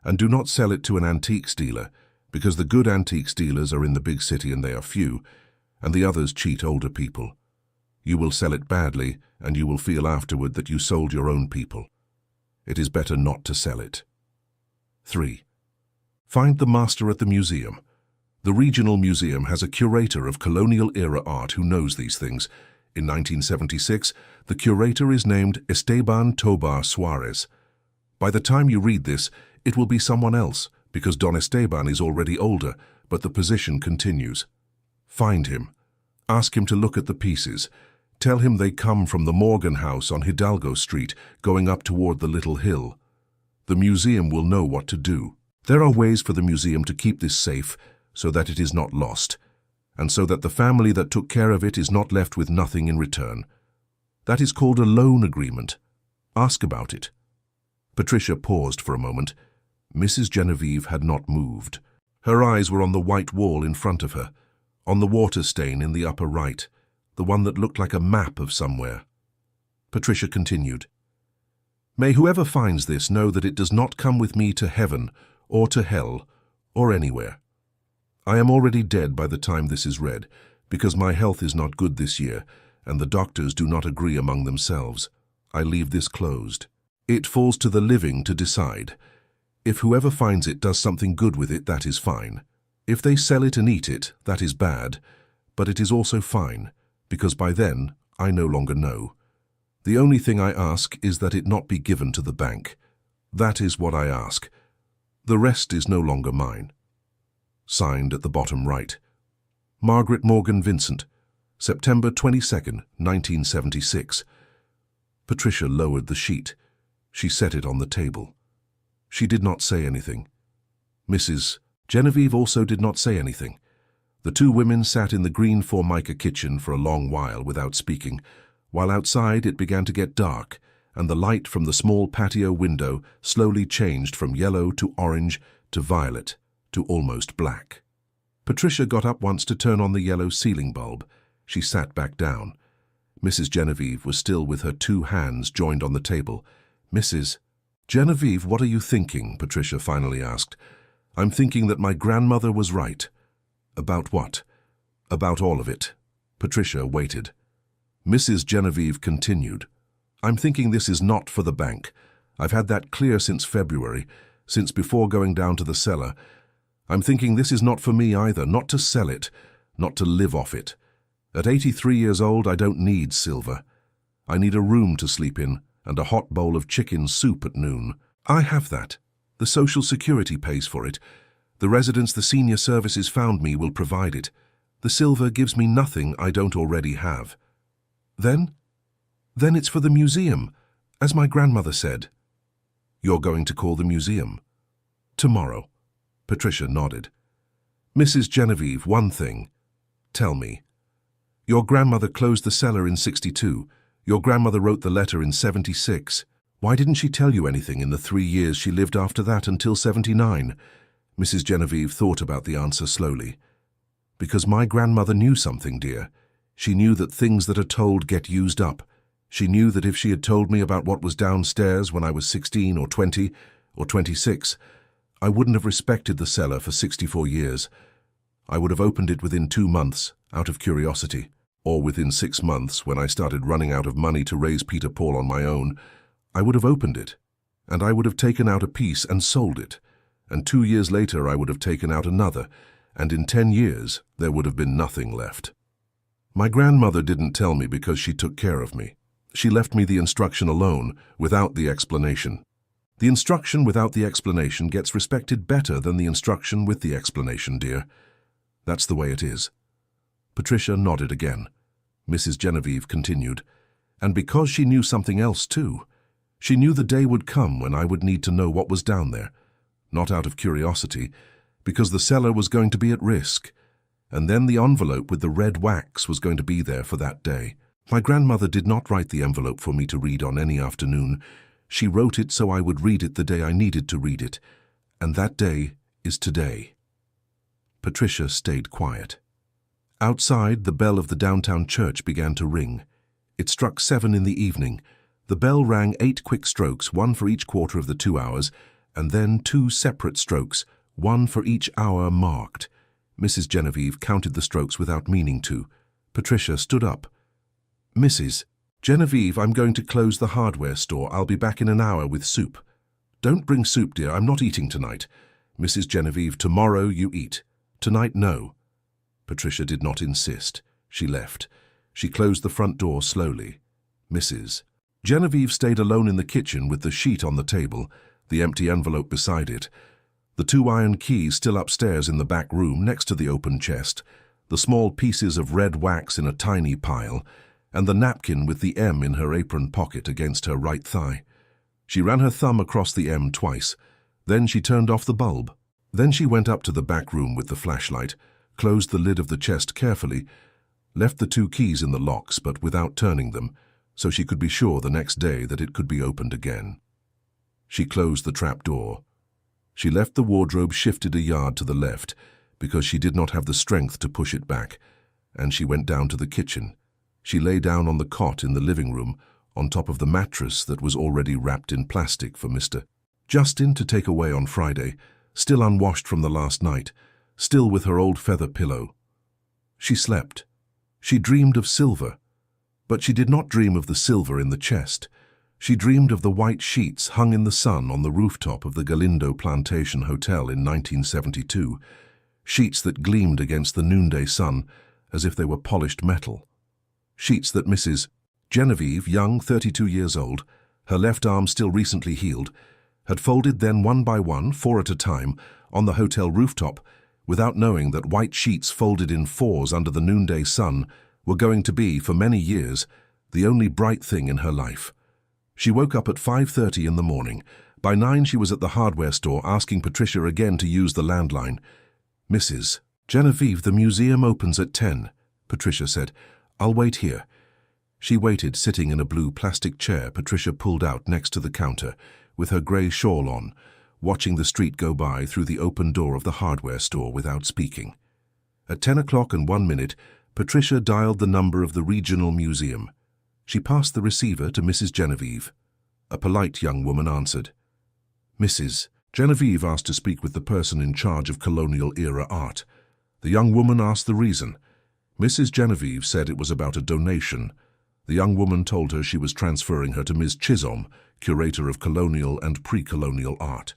and do not sell it to an antiques dealer, because the good antiques dealers are in the big city and they are few, and the others cheat older people. You will sell it badly, and you will feel afterward that you sold your own people. It is better not to sell it. 3. Find the master at the museum. The regional museum has a curator of colonial-era art who knows these things. In 1976, the curator is named Esteban Tobar Suarez. By the time you read this, it will be someone else, because Don Esteban is already older, but the position continues. Find him. Ask him to look at the pieces. Tell him they come from the Morgan house on Hidalgo Street, going up toward the little hill. The museum will know what to do. There are ways for the museum to keep this safe so that it is not lost, and so that the family that took care of it is not left with nothing in return. That is called a loan agreement. Ask about it." Patricia paused for a moment. Mrs. Genevieve had not moved. Her eyes were on the white wall in front of her, on the water stain in the upper right, the one that looked like a map of somewhere. Patricia continued, "May whoever finds this know that it does not come with me to heaven or to hell or anywhere. I am already dead by the time this is read, because my health is not good this year, and the doctors do not agree among themselves. I leave this closed. It falls to the living to decide. If whoever finds it does something good with it, that is fine. If they sell it and eat it, that is bad, but it is also fine, because by then I no longer know. The only thing I ask is that it not be given to the bank. That is what I ask. The rest is no longer mine." Signed at the bottom right. Margaret Morgan Vincent, September 22nd, 1976. Patricia lowered the sheet. She set it on the table. She did not say anything. Mrs. Genevieve also did not say anything. The two women sat in the green Formica kitchen for a long while without speaking, while outside it began to get dark, and the light from the small patio window slowly changed from yellow to orange to violet to almost black. Patricia got up once to turn on the yellow ceiling bulb. She sat back down. Mrs. Genevieve was still with her two hands joined on the table. "Mrs. Genevieve, what are you thinking?" Patricia finally asked. "I'm thinking that my grandmother was right." "About what?" "About all of it." Patricia waited. Mrs. Genevieve continued. "I'm thinking this is not for the bank. I've had that clear since February, since before going down to the cellar. I'm thinking this is not for me either, not to sell it, not to live off it. At 83 years old, I don't need silver. I need a room to sleep in and a hot bowl of chicken soup at noon. I have that. The Social Security pays for it. The residence the senior services found me will provide it. The silver gives me nothing I don't already have. Then it's for the museum, as my grandmother said." "You're going to call the museum?" "Tomorrow." Patricia nodded. "Mrs. Genevieve, one thing. Tell me. Your grandmother closed the cellar in 62. Your grandmother wrote the letter in 76. Why didn't she tell you anything in the 3 years she lived after that until 79? Mrs. Genevieve thought about the answer slowly. "Because my grandmother knew something, dear. She knew that things that are told get used up. She knew that if she had told me about what was downstairs when I was 16 or 20 or 26, I wouldn't have respected the cellar for 64 years. I would have opened it within 2 months, out of curiosity, or within 6 months when I started running out of money to raise Peter Paul on my own. I would have opened it, and I would have taken out a piece and sold it, and 2 years later I would have taken out another, and in 10 years there would have been nothing left. My grandmother didn't tell me because she took care of me. She left me the instruction alone, without the explanation. The instruction without the explanation gets respected better than the instruction with the explanation, dear. That's the way it is." Patricia nodded again. Mrs. Genevieve continued, "And because she knew something else too. She knew the day would come when I would need to know what was down there. Not out of curiosity, because the cellar was going to be at risk. And then the envelope with the red wax was going to be there for that day. My grandmother did not write the envelope for me to read on any afternoon. She wrote it so I would read it the day I needed to read it. And that day is today." Patricia stayed quiet. Outside, the bell of the downtown church began to ring. It struck 7 in the evening. The bell rang 8 quick strokes, 1 for each quarter of the 2 hours, and then 2 separate strokes, 1 for each hour marked. Mrs. Genevieve counted the strokes without meaning to. Patricia stood up. "Mrs. Genevieve, I'm going to close the hardware store. I'll be back in an hour with soup." "Don't bring soup, dear. I'm not eating tonight." "Mrs. Genevieve, tomorrow you eat. Tonight, no." Patricia did not insist. She left. She closed the front door slowly. Mrs. Genevieve stayed alone in the kitchen with the sheet on the table, the empty envelope beside it. The 2 iron keys still upstairs in the back room next to the open chest, the small pieces of red wax in a tiny pile, and the napkin with the M in her apron pocket against her right thigh. She ran her thumb across the M twice. Then she turned off the bulb. Then she went up to the back room with the flashlight, closed the lid of the chest carefully, left the 2 keys in the locks but without turning them, so she could be sure the next day that it could be opened again. She closed the trap door. She left the wardrobe shifted a yard to the left because she did not have the strength to push it back, and she went down to the kitchen. She lay down on the cot in the living room, on top of the mattress that was already wrapped in plastic for Mr. Justin to take away on Friday, still unwashed from the last night, still with her old feather pillow. She slept. She dreamed of silver. But she did not dream of the silver in the chest. She dreamed of the white sheets hung in the sun on the rooftop of the Galindo Plantation Hotel in 1972, sheets that gleamed against the noonday sun as if they were polished metal. Sheets that Mrs. Genevieve, young, 32 years old, her left arm still recently healed, had folded then one by one, 4 at a time, on the hotel rooftop, without knowing that white sheets folded in 4s under the noonday sun were going to be, for many years, the only bright thing in her life. She woke up at 5:30 in the morning. By 9 she was at the hardware store asking Patricia again to use the landline. "Mrs. Genevieve, the museum opens at 10, Patricia said. "I'll wait here." She waited, sitting in a blue plastic chair Patricia pulled out next to the counter, with her grey shawl on, watching the street go by through the open door of the hardware store without speaking. At 10 o'clock and 1 minute, Patricia dialed the number of the regional museum. She passed the receiver to Mrs. Genevieve. A polite young woman answered. "Mrs. Genevieve asked to speak with the person in charge of colonial-era art." The young woman asked the reason. Mrs. Genevieve said it was about a donation. The young woman told her she was transferring her to Ms. Chisholm, curator of colonial and pre-colonial art.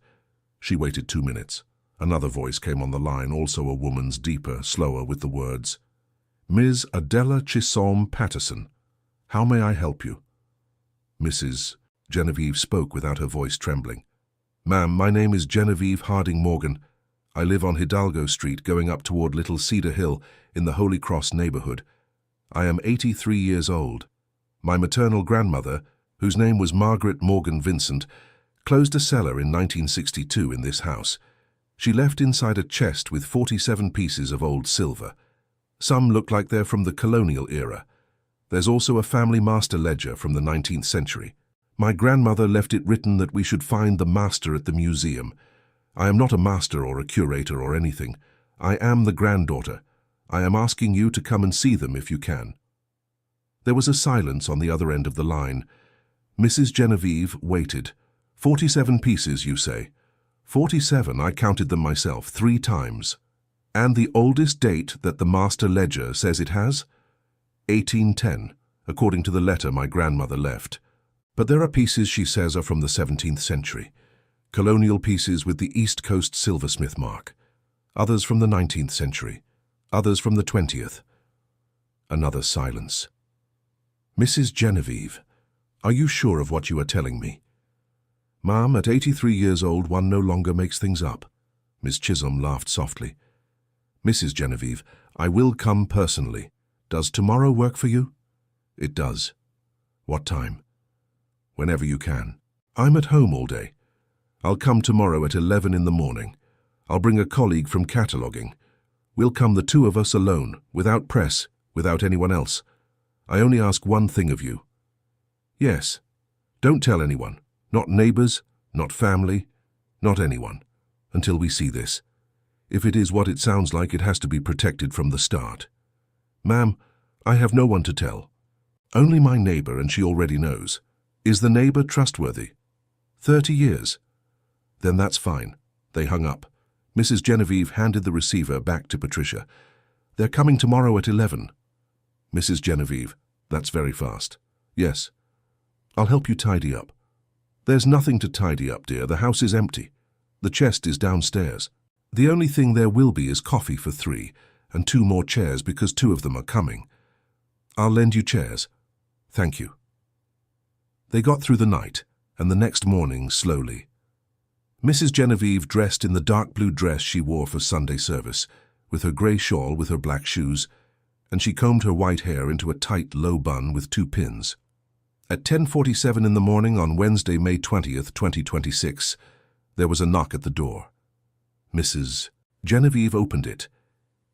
She waited 2 minutes. Another voice came on the line, also a woman's, deeper, slower, with the words, "Ms. Adela Chisholm Patterson. How may I help you?" Mrs. Genevieve spoke without her voice trembling. "Ma'am, my name is Genevieve Harding Morgan. I live on Hidalgo Street going up toward Little Cedar Hill in the Holy Cross neighborhood. I am 83 years old. My maternal grandmother, whose name was Margaret Morgan Vincent, closed a cellar in 1962 in this house. She left inside a chest with 47 pieces of old silver. Some look like they're from the colonial era. There's also a family master ledger from the 19th century. My grandmother left it written that we should find the master at the museum. I am not a master or a curator or anything. I am the granddaughter. I am asking you to come and see them if you can." There was a silence on the other end of the line. Mrs. Genevieve waited. 47 pieces, you say? 47, I counted them myself, 3 times. And the oldest date that the master ledger says it has? 1810, according to the letter my grandmother left. But there are pieces she says are from the 17th century. Colonial pieces with the East Coast silversmith mark. Others from the 19th century. Others from the 20th. Another silence. "Mrs. Genevieve, are you sure of what you are telling me?" "Ma'am, at 83 years old one no longer makes things up." Miss Chisholm laughed softly. "Mrs. Genevieve, I will come personally. Does tomorrow work for you?" "It does." "What time?" "Whenever you can. I'm at home all day. I'll come tomorrow at 11 in the morning. I'll bring a colleague from cataloguing. We'll come the 2 of us alone, without press, without anyone else. I only ask one thing of you." "Yes. Don't tell anyone. Not neighbors, not family, not anyone, until we see this. If it is what it sounds like, it has to be protected from the start." "Ma'am, I have no one to tell. Only my neighbor, and she already knows." "Is the neighbor trustworthy?" 30 years. "Then that's fine." They hung up. Mrs. Genevieve handed the receiver back to Patricia. "They're coming tomorrow at 11. "Mrs. Genevieve, that's very fast." "Yes. I'll help you tidy up." "There's nothing to tidy up, dear. The house is empty. The chest is downstairs. The only thing there will be is coffee for 3, and 2 more chairs because 2 of them are coming. I'll lend you chairs." "Thank you." They got through the night, and the next morning slowly. Mrs. Genevieve dressed in the dark blue dress she wore for Sunday service, with her grey shawl with her black shoes, and she combed her white hair into a tight, low bun with 2 pins. At 10:47 in the morning on Wednesday, May 20th, 2026, there was a knock at the door. Mrs. Genevieve opened it.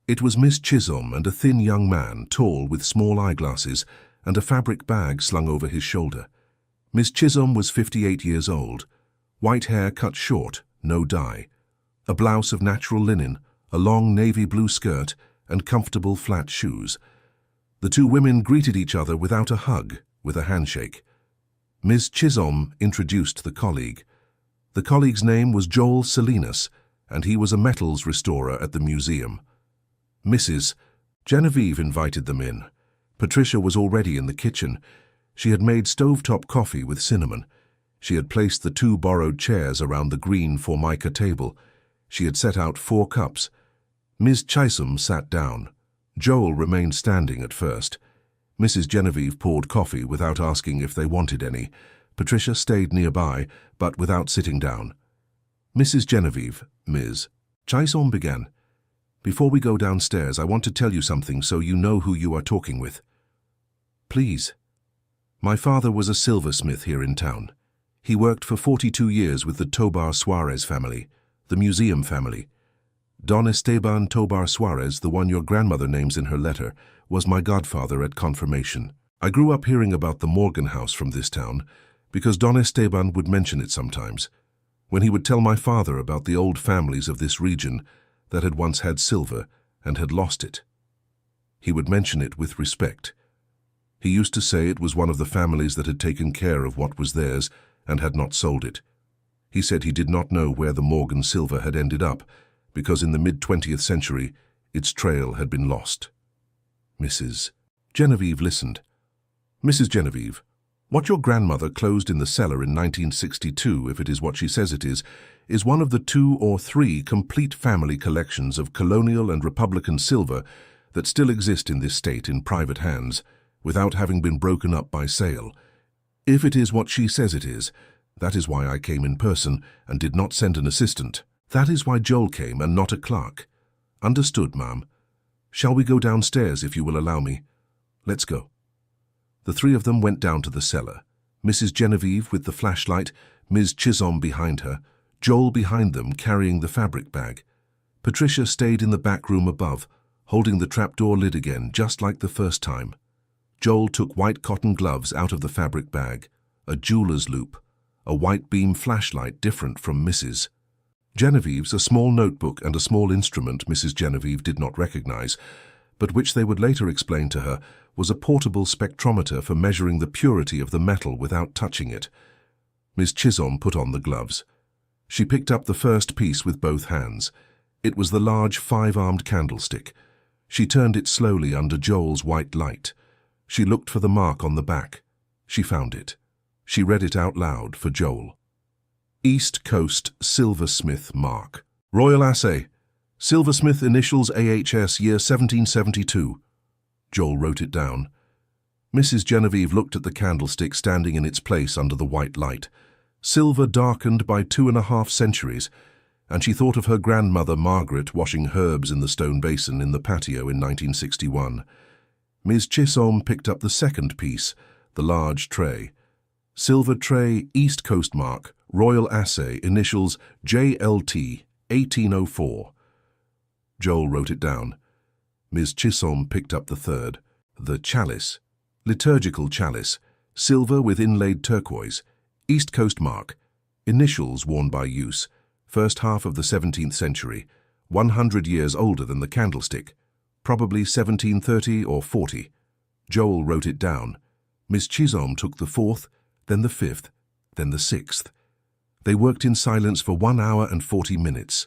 It was Miss Chisholm and a thin young man, tall, with small eyeglasses and a fabric bag slung over his shoulder. Miss Chisholm was 58 years old, white hair cut short, no dye, a blouse of natural linen, a long navy blue skirt, and comfortable flat shoes. The 2 women greeted each other without a hug, with a handshake. Miss Chisholm introduced the colleague. The colleague's name was Joel Salinas, and he was a metals restorer at the museum. Mrs. Genevieve invited them in. Patricia was already in the kitchen. She had made stovetop coffee with cinnamon. She had placed the 2 borrowed chairs around the green formica table. She had set out 4 cups. Miss Chisholm sat down. Joel remained standing at first. Mrs. Genevieve poured coffee without asking if they wanted any. Patricia stayed nearby, but without sitting down. Mrs. Genevieve, Ms. Chisholm began. "Before we go downstairs, I want to tell you something so you know who you are talking with." "Please." "My father was a silversmith here in town. He worked for 42 years with the Tobar Suarez family, the museum family. Don Esteban Tobar Suarez, the one your grandmother names in her letter, was my godfather at confirmation. I grew up hearing about the Morgan house from this town because Don Esteban would mention it sometimes, when he would tell my father about the old families of this region that had once had silver and had lost it. He would mention it with respect. He used to say it was one of the families that had taken care of what was theirs and had not sold it. He said he did not know where the Morgan silver had ended up, because in the mid-20th century its trail had been lost." Mrs. Genevieve listened. "Mrs. Genevieve, what your grandmother closed in the cellar in 1962, if it is what she says it is one of the 2 or 3 complete family collections of colonial and Republican silver that still exist in this state in private hands, without having been broken up by sale. If it is what she says it is, that is why I came in person and did not send an assistant. That is why Joel came and not a clerk. Understood, ma'am. Shall we go downstairs if you will allow me? Let's go." The 3 of them went down to the cellar. Mrs. Genevieve with the flashlight, Ms. Chisholm behind her, Joel behind them carrying the fabric bag. Patricia stayed in the back room above, holding the trapdoor lid again, just like the first time. Joel took white cotton gloves out of the fabric bag, a jeweler's loop, a white beam flashlight different from Mrs. Genevieve's, a small notebook and a small instrument Mrs. Genevieve did not recognize, but which they would later explain to her was a portable spectrometer for measuring the purity of the metal without touching it. Miss Chisholm put on the gloves. She picked up the first piece with both hands. It was the large 5-armed candlestick. She turned it slowly under Joel's white light. She looked for the mark on the back. She found it. She read it out loud for Joel. "East Coast Silversmith Mark. Royal Assay. Silversmith initials AHS, year 1772. Joel wrote it down. Mrs. Genevieve looked at the candlestick standing in its place under the white light. Silver darkened by 2.5 centuries, and she thought of her grandmother Margaret washing herbs in the stone basin in the patio in 1961. Ms. Chisholm picked up the second piece, the large tray. Silver tray, East Coast mark, Royal Assay, initials JLT, 1804. Joel wrote it down. Ms. Chisholm picked up the third, the chalice, liturgical chalice, silver with inlaid turquoise, East Coast mark, initials worn by use, first half of the 17th century, 100 years older than the candlestick, probably 1730 or 40. Joel wrote it down. Miss Chisholm took the fourth, then the fifth, then the sixth. They worked in silence for 1 hour and 40 minutes.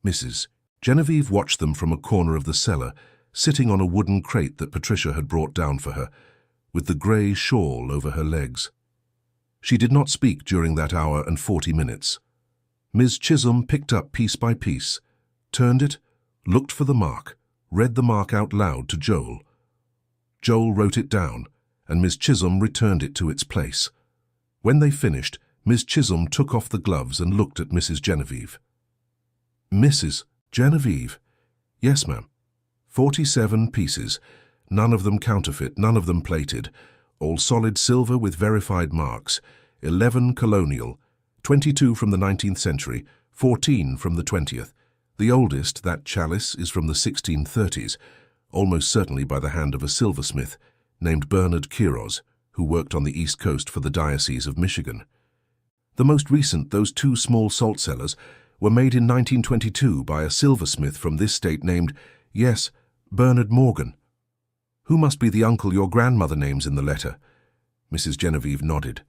Mrs. Genevieve watched them from a corner of the cellar, sitting on a wooden crate that Patricia had brought down for her, with the grey shawl over her legs. She did not speak during that hour and 40 minutes. Ms. Chisholm picked up piece by piece, turned it, looked for the mark, read the mark out loud to Joel. Joel wrote it down, and Ms. Chisholm returned it to its place. When they finished, Miss Chisholm took off the gloves and looked at Mrs. Genevieve. Mrs. Genevieve? Yes, ma'am. 47 pieces, none of them counterfeit, none of them plated, all solid silver with verified marks, 11 colonial, 22 from the 19th century, 14 from the 20th. The oldest, that chalice, is from the 1630s, almost certainly by the hand of a silversmith named Bernard Quiros, who worked on the East Coast for the Diocese of Michigan. The most recent, those 2 small salt cellars, were made in 1922 by a silversmith from this state named, yes, Bernard Morgan. Who must be the uncle your grandmother names in the letter? Mrs. Genevieve nodded.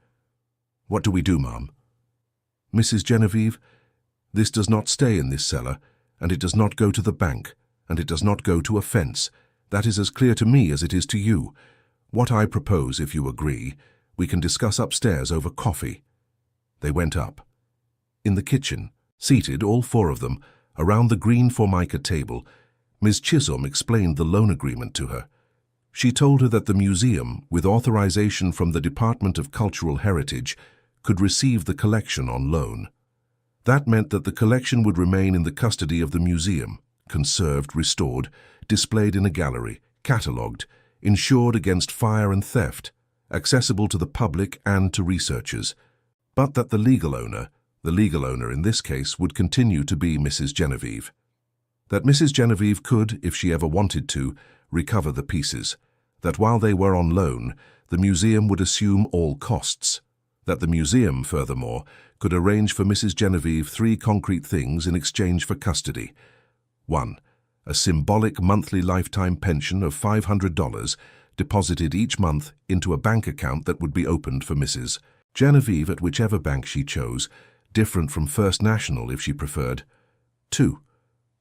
What do we do, ma'am? Mrs. Genevieve, this does not stay in this cellar, and it does not go to the bank, and it does not go to a fence. That is as clear to me as it is to you. What I propose, if you agree, we can discuss upstairs over coffee. They went up. In the kitchen, seated, all 4 of them, around the green formica table, Ms. Chisholm explained the loan agreement to her. She told her that the museum, with authorization from the Department of Cultural Heritage, could receive the collection on loan. That meant that the collection would remain in the custody of the museum, conserved, restored, displayed in a gallery, catalogued, insured against fire and theft, accessible to the public and to researchers, but that the legal owner in this case would continue to be Mrs. Genevieve. That Mrs. Genevieve could, if she ever wanted to, recover the pieces. That while they were on loan, the museum would assume all costs. That the museum, furthermore, could arrange for Mrs. Genevieve 3 concrete things in exchange for custody. 1. A symbolic monthly lifetime pension of $500 deposited each month into a bank account that would be opened for Mrs. Genevieve at whichever bank she chose, different from First National if she preferred. 2.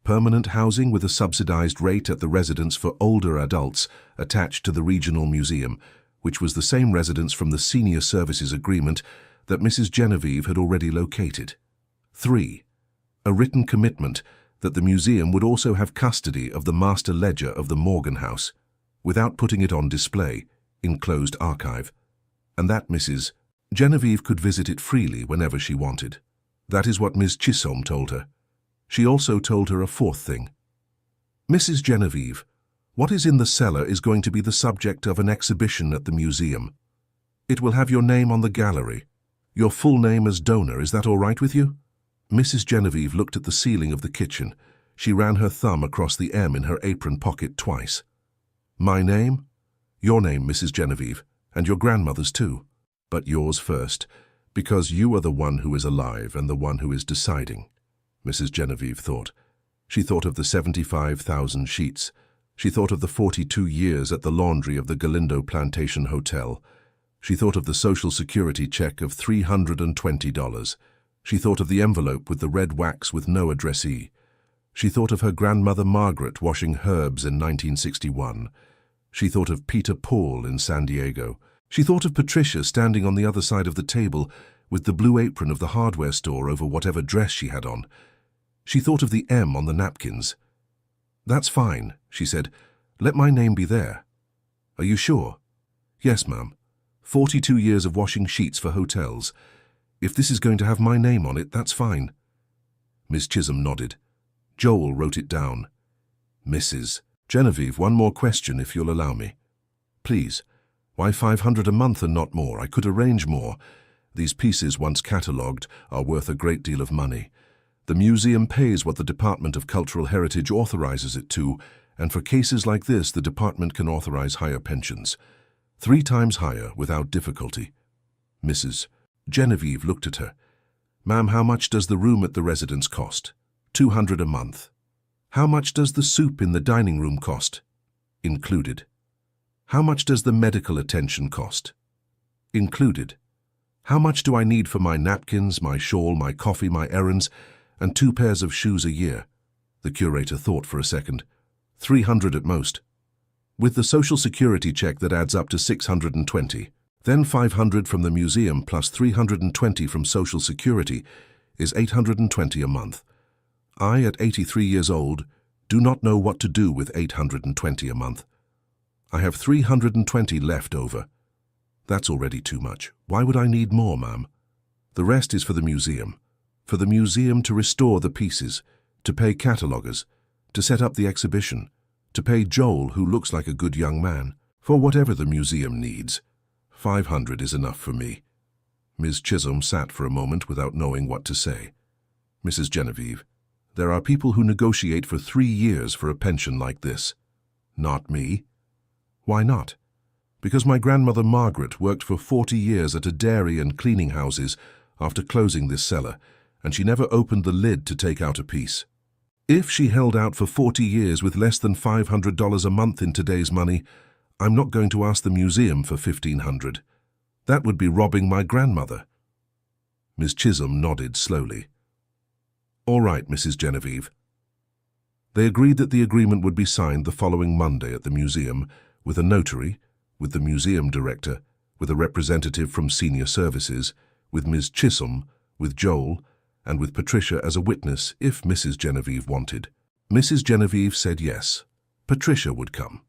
Permanent housing with a subsidized rate at the residence for older adults attached to the regional museum, which was the same residence from the Senior Services Agreement that Mrs. Genevieve had already located. 3. A written commitment that the museum would also have custody of the master ledger of the Morgan House, without putting it on display, in closed archive, and that Mrs. Genevieve could visit it freely whenever she wanted. That is what Ms. Chisholm told her. She also told her a 4th thing. Mrs. Genevieve, what is in the cellar is going to be the subject of an exhibition at the museum. It will have your name on the gallery. Your full name as donor, is that all right with you? Mrs. Genevieve looked at the ceiling of the kitchen. She ran her thumb across the M in her apron pocket twice. My name? Your name, Mrs. Genevieve, and your grandmother's too. But yours first, because you are the one who is alive and the one who is deciding. Mrs. Genevieve thought. She thought of the 75,000 sheets. She thought of the 42 years at the laundry of the Galindo Plantation Hotel. She thought of the Social Security check of $320. She thought of the envelope with the red wax with no addressee. She thought of her grandmother Margaret washing herbs in 1961. She thought of Peter Paul in San Diego. She thought of Patricia standing on the other side of the table with the blue apron of the hardware store over whatever dress she had on. She thought of the M on the napkins. That's fine, she said. Let my name be there. Are you sure? Yes, ma'am. 42 years of washing sheets for hotels. If this is going to have my name on it, that's fine. Miss Chisholm nodded. Joel wrote it down. Mrs. Genevieve, one more question if you'll allow me. Please. Why $500 a month and not more? I could arrange more. These pieces, once catalogued, are worth a great deal of money. The museum pays what the Department of Cultural Heritage authorizes it to, and for cases like this, the department can authorize higher pensions. 3 times higher, without difficulty. Mrs. Genevieve looked at her. Ma'am, how much does the room at the residence cost? $200 a month. How much does the soup in the dining room cost? Included. How much does the medical attention cost? Included. How much do I need for my napkins, my shawl, my coffee, my errands, and 2 pairs of shoes a year? The curator thought for a second. $300 at most. With the Social Security check that adds up to $620. Then $500 from the museum plus $320 from Social Security is $820 a month. I, at 83 years old, do not know what to do with $820 a month. I have $320 left over. That's already too much. Why would I need more, ma'am? The rest is for the museum. For the museum to restore the pieces, to pay cataloguers, to set up the exhibition, to pay Joel, who looks like a good young man, for whatever the museum needs. 500 is enough for me." Ms. Chisholm sat for a moment without knowing what to say. "Mrs. Genevieve, there are people who negotiate for 3 years for a pension like this. Not me." "Why not?" "Because my grandmother Margaret worked for 40 years at a dairy and cleaning houses after closing this cellar, and she never opened the lid to take out a piece. If she held out for 40 years with less than $500 a month in today's money, I'm not going to ask the museum for $1,500. That would be robbing my grandmother." Ms. Chisholm nodded slowly. "All right, Mrs. Genevieve." They agreed that the agreement would be signed the following Monday at the museum, with a notary, with the museum director, with a representative from senior services, with Ms. Chisholm, with Joel, and with Patricia as a witness if Mrs. Genevieve wanted. Mrs. Genevieve said yes. Patricia would come.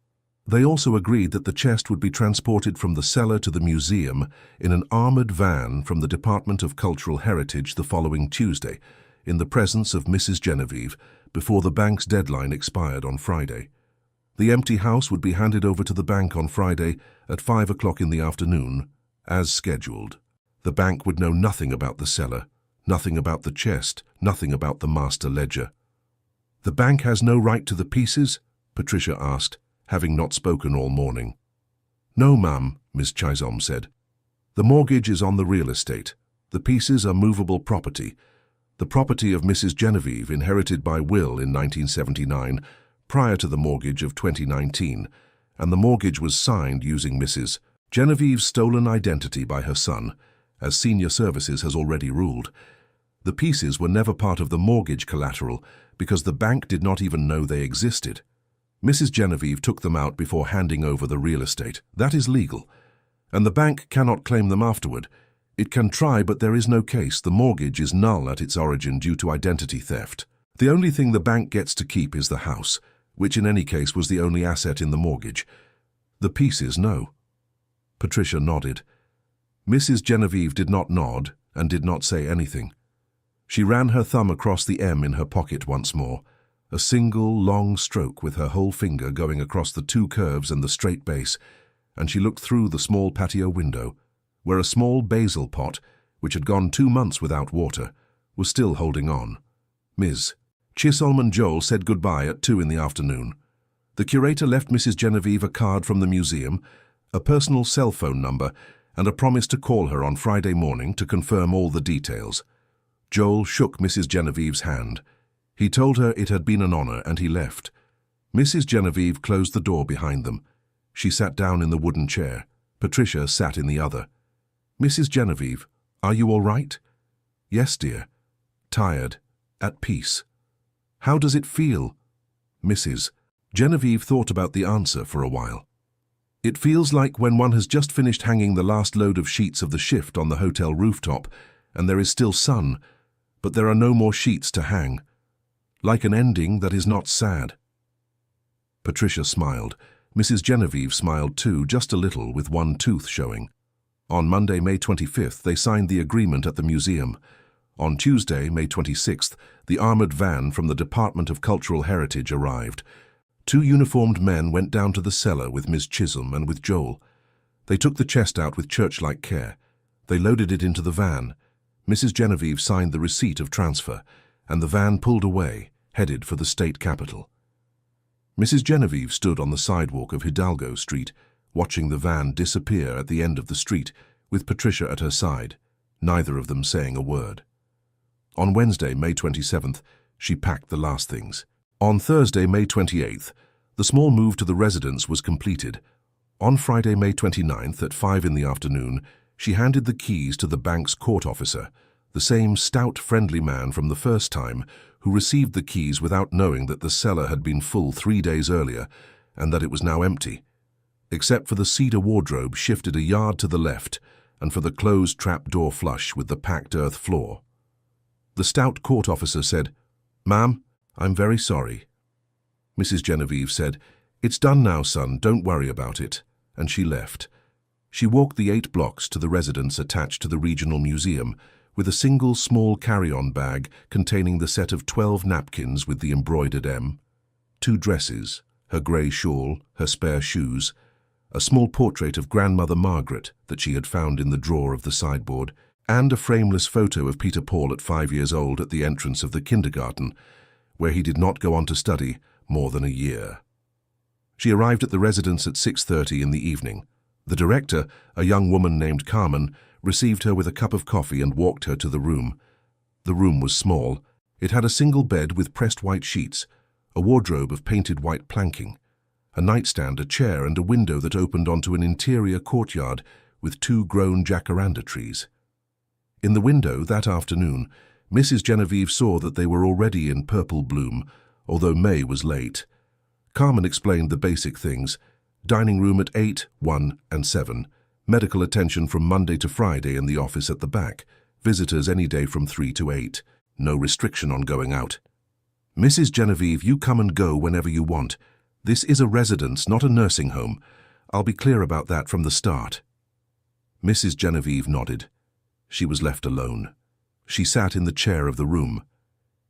They also agreed that the chest would be transported from the cellar to the museum in an armored van from the Department of Cultural Heritage the following Tuesday, in the presence of Mrs. Genevieve, before the bank's deadline expired on Friday. The empty house would be handed over to the bank on Friday at 5 o'clock in the afternoon, as scheduled. The bank would know nothing about the cellar, nothing about the chest, nothing about the master ledger. "The bank has no right to the pieces?" Patricia asked, having not spoken all morning. "No, ma'am," Miss Chisholm said. "The mortgage is on the real estate. The pieces are movable property, the property of Mrs. Genevieve, inherited by will in 1979, prior to the mortgage of 2019, and the mortgage was signed using Mrs. Genevieve's stolen identity by her son, as senior services has already ruled. The pieces were never part of the mortgage collateral because the bank did not even know they existed. Mrs. Genevieve took them out before handing over the real estate. That is legal, and the bank cannot claim them afterward. It can try, but there is no case. The mortgage is null at its origin due to identity theft. The only thing the bank gets to keep is the house, which in any case was the only asset in the mortgage. The pieces, no." Patricia nodded. Mrs. Genevieve did not nod and did not say anything. She ran her thumb across the M in her pocket once more, a single long stroke with her whole finger going across the 2 curves and the straight base, and she looked through the small patio window, where a small basil pot, which had gone 2 months without water, was still holding on. Ms. Chisholm and Joel said goodbye at 2 in the afternoon. The curator left Mrs. Genevieve a card from the museum, a personal cell phone number, and a promise to call her on Friday morning to confirm all the details. Joel shook Mrs. Genevieve's hand. He told her it had been an honor, and he left. Mrs. Genevieve closed the door behind them. She sat down in the wooden chair. Patricia sat in the other. "Mrs. Genevieve, are you all right?" "Yes, dear." "Tired. At peace." "How does it feel?" Mrs. Genevieve thought about the answer for a while. "It feels like when one has just finished hanging the last load of sheets of the shift on the hotel rooftop, and there is still sun, but there are no more sheets to hang. Like an ending that is not sad." Patricia smiled. Mrs. Genevieve smiled too, just a little, with one tooth showing. On Monday, May 25th, they signed the agreement at the museum. On Tuesday, May 26th, the armored van from the Department of Cultural Heritage arrived. 2 uniformed men went down to the cellar with Miss Chisholm and with Joel. They took the chest out with church-like care. They loaded it into the van. Mrs. Genevieve signed the receipt of transfer, and the van pulled away, headed for the state capitol. Mrs. Genevieve stood on the sidewalk of Hidalgo Street, watching the van disappear at the end of the street, with Patricia at her side, neither of them saying a word. On Wednesday, May 27th, she packed the last things. On Thursday, May 28th, the small move to the residence was completed. On Friday, May 29th, at 5 in the afternoon, she handed the keys to the bank's court officer, the same stout, friendly man from the first time, who received the keys without knowing that the cellar had been full 3 days earlier and that it was now empty, except for the cedar wardrobe shifted a yard to the left and for the closed trap-door flush with the packed earth floor. The stout court officer said, "Ma'am, I'm very sorry." Mrs. Genevieve said, "It's done now, son, don't worry about it," and she left. She walked the 8 blocks to the residence attached to the regional museum, with a single small carry-on bag containing the set of 12 napkins with the embroidered M, 2 dresses, her grey shawl, her spare shoes, a small portrait of Grandmother Margaret that she had found in the drawer of the sideboard, and a frameless photo of Peter Paul at 5 years old at the entrance of the kindergarten, where he did not go on to study more than a year. She arrived at the residence at 6:30 in the evening. The director, a young woman named Carmen, received her with a cup of coffee and walked her to the room. The room was small. It had a single bed with pressed white sheets, a wardrobe of painted white planking, a nightstand, a chair, and a window that opened onto an interior courtyard with 2 grown jacaranda trees. In the window that afternoon, Mrs. Genevieve saw that they were already in purple bloom, although May was late. Carmen explained the basic things: dining room at 8, 1, and 7, medical attention from Monday to Friday in the office at the back, visitors any day from 3 to 8, no restriction on going out. Mrs. Genevieve, you come and go whenever you want. This is a residence, not a nursing home. I'll be clear about that from the start. Mrs. Genevieve nodded. She was left alone. She sat in the chair of the room.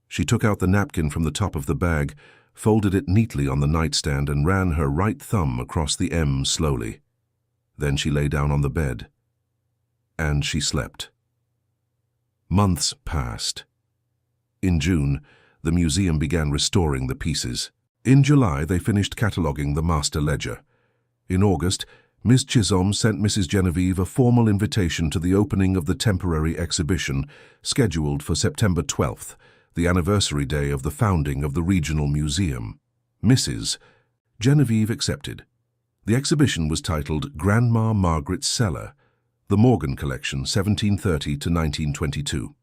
She took out the napkin from the top of the bag, folded it neatly on the nightstand, and ran her right thumb across the M slowly. Then she lay down on the bed. And she slept. Months passed. In June, the museum began restoring the pieces. In July, they finished cataloguing the master ledger. In August, Miss Chisholm sent Mrs. Genevieve a formal invitation to the opening of the temporary exhibition, scheduled for September 12th, the anniversary day of the founding of the regional museum. Mrs. Genevieve accepted. The exhibition was titled Grandma Margaret's Cellar, the Morgan Collection, 1730 to 1922.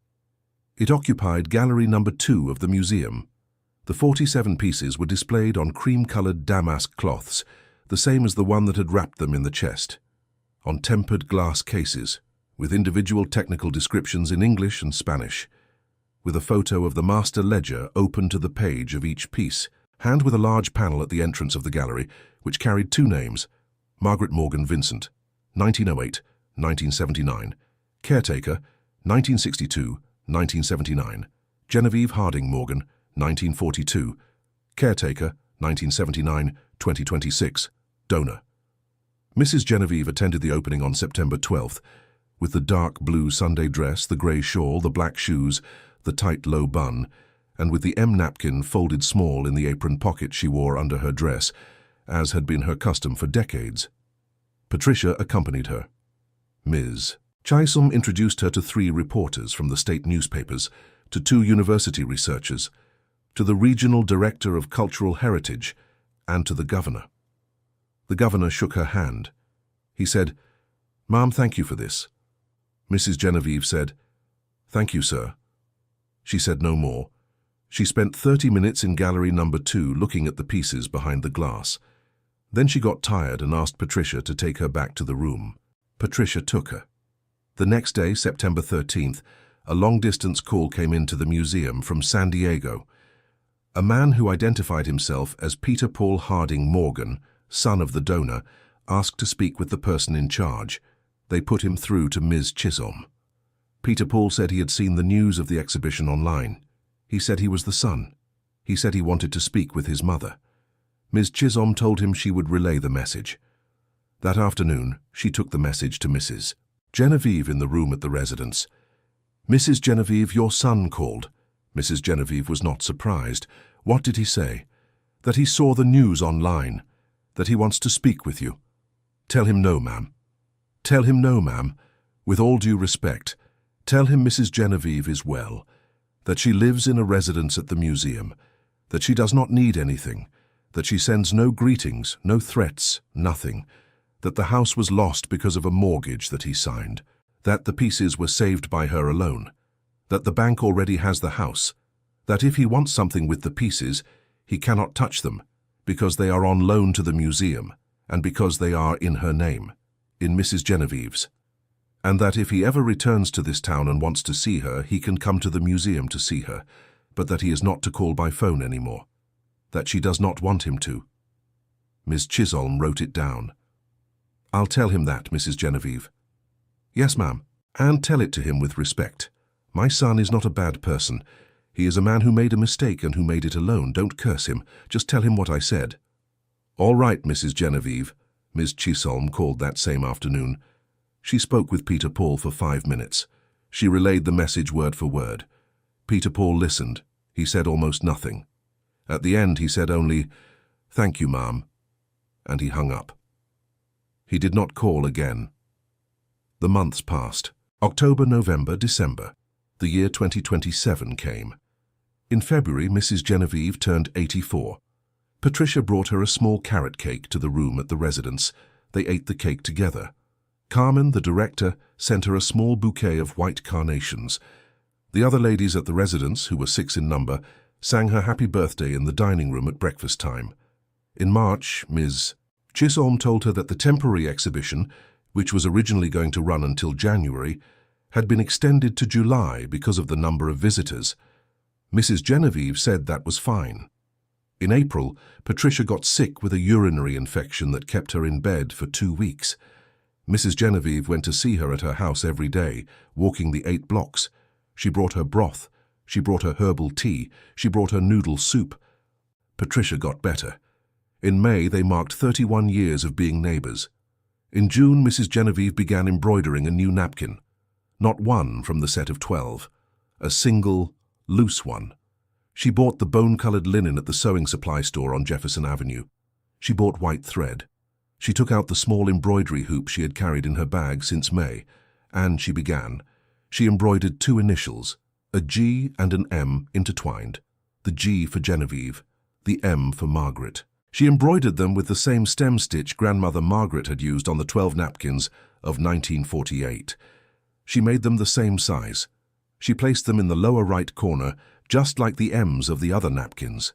It occupied gallery number 2 of the museum. The 47 pieces were displayed on cream-colored damask cloths, the same as the one that had wrapped them in the chest, on tempered glass cases, with individual technical descriptions in English and Spanish, with a photo of the master ledger open to the page of each piece, and with a large panel at the entrance of the gallery, which carried 2 names: Margaret Morgan Vincent, 1908-1979, caretaker, 1962-1979, Genevieve Harding Morgan, 1942, caretaker, 1979-2026, donor. Mrs. Genevieve attended the opening on September 12th, with the dark blue Sunday dress, the grey shawl, the black shoes, the tight low bun, and with the M napkin folded small in the apron pocket she wore under her dress, as had been her custom for decades. Patricia accompanied her. Ms. Chisholm introduced her to 3 reporters from the state newspapers, to 2 university researchers, to the regional director of cultural heritage, and to the governor. The governor shook her hand. He said, "Ma'am, thank you for this." Mrs. Genevieve said, "Thank you, sir." She said no more. She spent 30 minutes in gallery number 2 looking at the pieces behind the glass. Then she got tired and asked Patricia to take her back to the room. Patricia took her. The next day, September 13th, a long-distance call came into the museum from San Diego. A man who identified himself as Peter Paul Harding Morgan, son of the donor, asked to speak with the person in charge. They put him through to Ms. Chisholm. Peter Paul said he had seen the news of the exhibition online. He said he was the son. He said he wanted to speak with his mother. Ms. Chisholm told him she would relay the message. That afternoon, she took the message to Mrs. Genevieve in the room at the residence. "Mrs. Genevieve, your son called." Mrs. Genevieve was not surprised. "What did he say?" "That he saw the news online. That he wants to speak with you." "Tell him no, ma'am." "Tell him no, ma'am. With all due respect, tell him Mrs. Genevieve is well, that she lives in a residence at the museum, that she does not need anything, that she sends no greetings, no threats, nothing, that the house was lost because of a mortgage that he signed, that the pieces were saved by her alone, that the bank already has the house, that if he wants something with the pieces, he cannot touch them, because they are on loan to the museum, and because they are in her name, in Mrs. Genevieve's, and that if he ever returns to this town and wants to see her, he can come to the museum to see her, but that he is not to call by phone anymore, that she does not want him to. Miss Chisholm wrote it down. "I'll tell him that, Mrs. Genevieve." "Yes, ma'am, and tell it to him with respect." My son is not a bad person. He is a man who made a mistake and who made it alone. Don't curse him. Just tell him what I said." "All right, Mrs. Genevieve," Ms. Chisholm called that same afternoon. She spoke with Peter Paul for 5 minutes. She relayed the message word for word. Peter Paul listened. He said almost nothing. At the end, he said only, "Thank you, ma'am," and he hung up. He did not call again. The months passed. October, November, December. The year 2027 came. In February, Mrs. Genevieve turned 84. Patricia brought her a small carrot cake to the room at the residence. They ate the cake together. Carmen, the director, sent her a small bouquet of white carnations. The other ladies at the residence, who were 6 in number, sang her happy birthday in the dining room at breakfast time. In March, Ms. Chisholm told her that the temporary exhibition, which was originally going to run until January, had been extended to July because of the number of visitors. Mrs. Genevieve said that was fine. In April, Patricia got sick with a urinary infection that kept her in bed for 2 weeks. Mrs. Genevieve went to see her at her house every day, walking the 8 blocks. She brought her broth. She brought her herbal tea. She brought her noodle soup. Patricia got better. In May, they marked 31 years of being neighbors. In June, Mrs. Genevieve began embroidering a new napkin. Not one from the set of 12. A single, loose one. She bought the bone-colored linen at the sewing supply store on Jefferson Avenue. She bought white thread. She took out the small embroidery hoop she had carried in her bag since May, and she began. She embroidered 2 initials, a G and an M intertwined, the G for Genevieve, the M for Margaret. She embroidered them with the same stem stitch Grandmother Margaret had used on the 12 napkins of 1948. She made them the same size. She placed them in the lower right corner, just like the M's of the other napkins.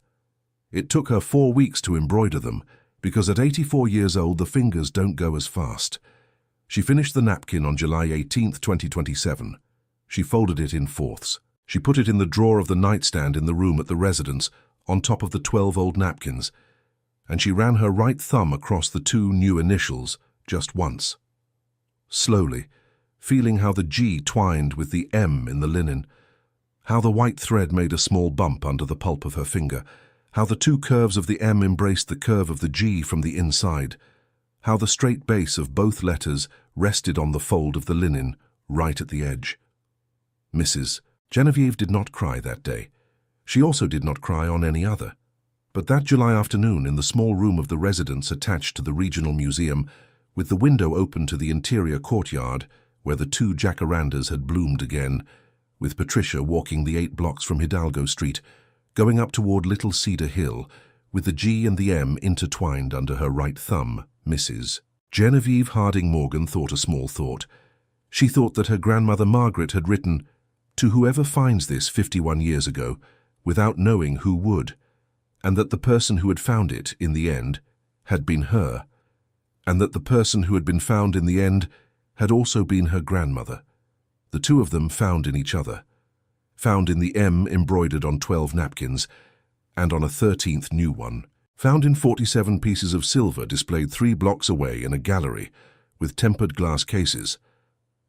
It took her 4 weeks to embroider them, because at 84 years old the fingers don't go as fast. She finished the napkin on July 18, 2027. She folded it in fourths. She put it in the drawer of the nightstand in the room at the residence, on top of the 12 old napkins, and she ran her right thumb across the 2 new initials just once. Slowly, feeling how the G twined with the M in the linen, how the white thread made a small bump under the pulp of her finger, how the 2 curves of the M embraced the curve of the G from the inside, how the straight base of both letters rested on the fold of the linen right at the edge. Mrs. Genevieve did not cry that day. She also did not cry on any other. But that July afternoon in the small room of the residence attached to the regional museum, with the window open to the interior courtyard where the 2 jacarandas had bloomed again, with Patricia walking the 8 blocks from Hidalgo Street, going up toward Little Cedar Hill, with the G and the M intertwined under her right thumb, Mrs. Genevieve Harding Morgan thought a small thought. She thought that her grandmother Margaret had written, "To whoever finds this 51 years ago, without knowing who would," and that the person who had found it, in the end, had been her, and that the person who had been found in the end had also been her grandmother. The 2 of them found in each other. Found in the M embroidered on 12 napkins, and on a 13th new one. Found in 47 pieces of silver displayed 3 blocks away in a gallery, with tempered glass cases.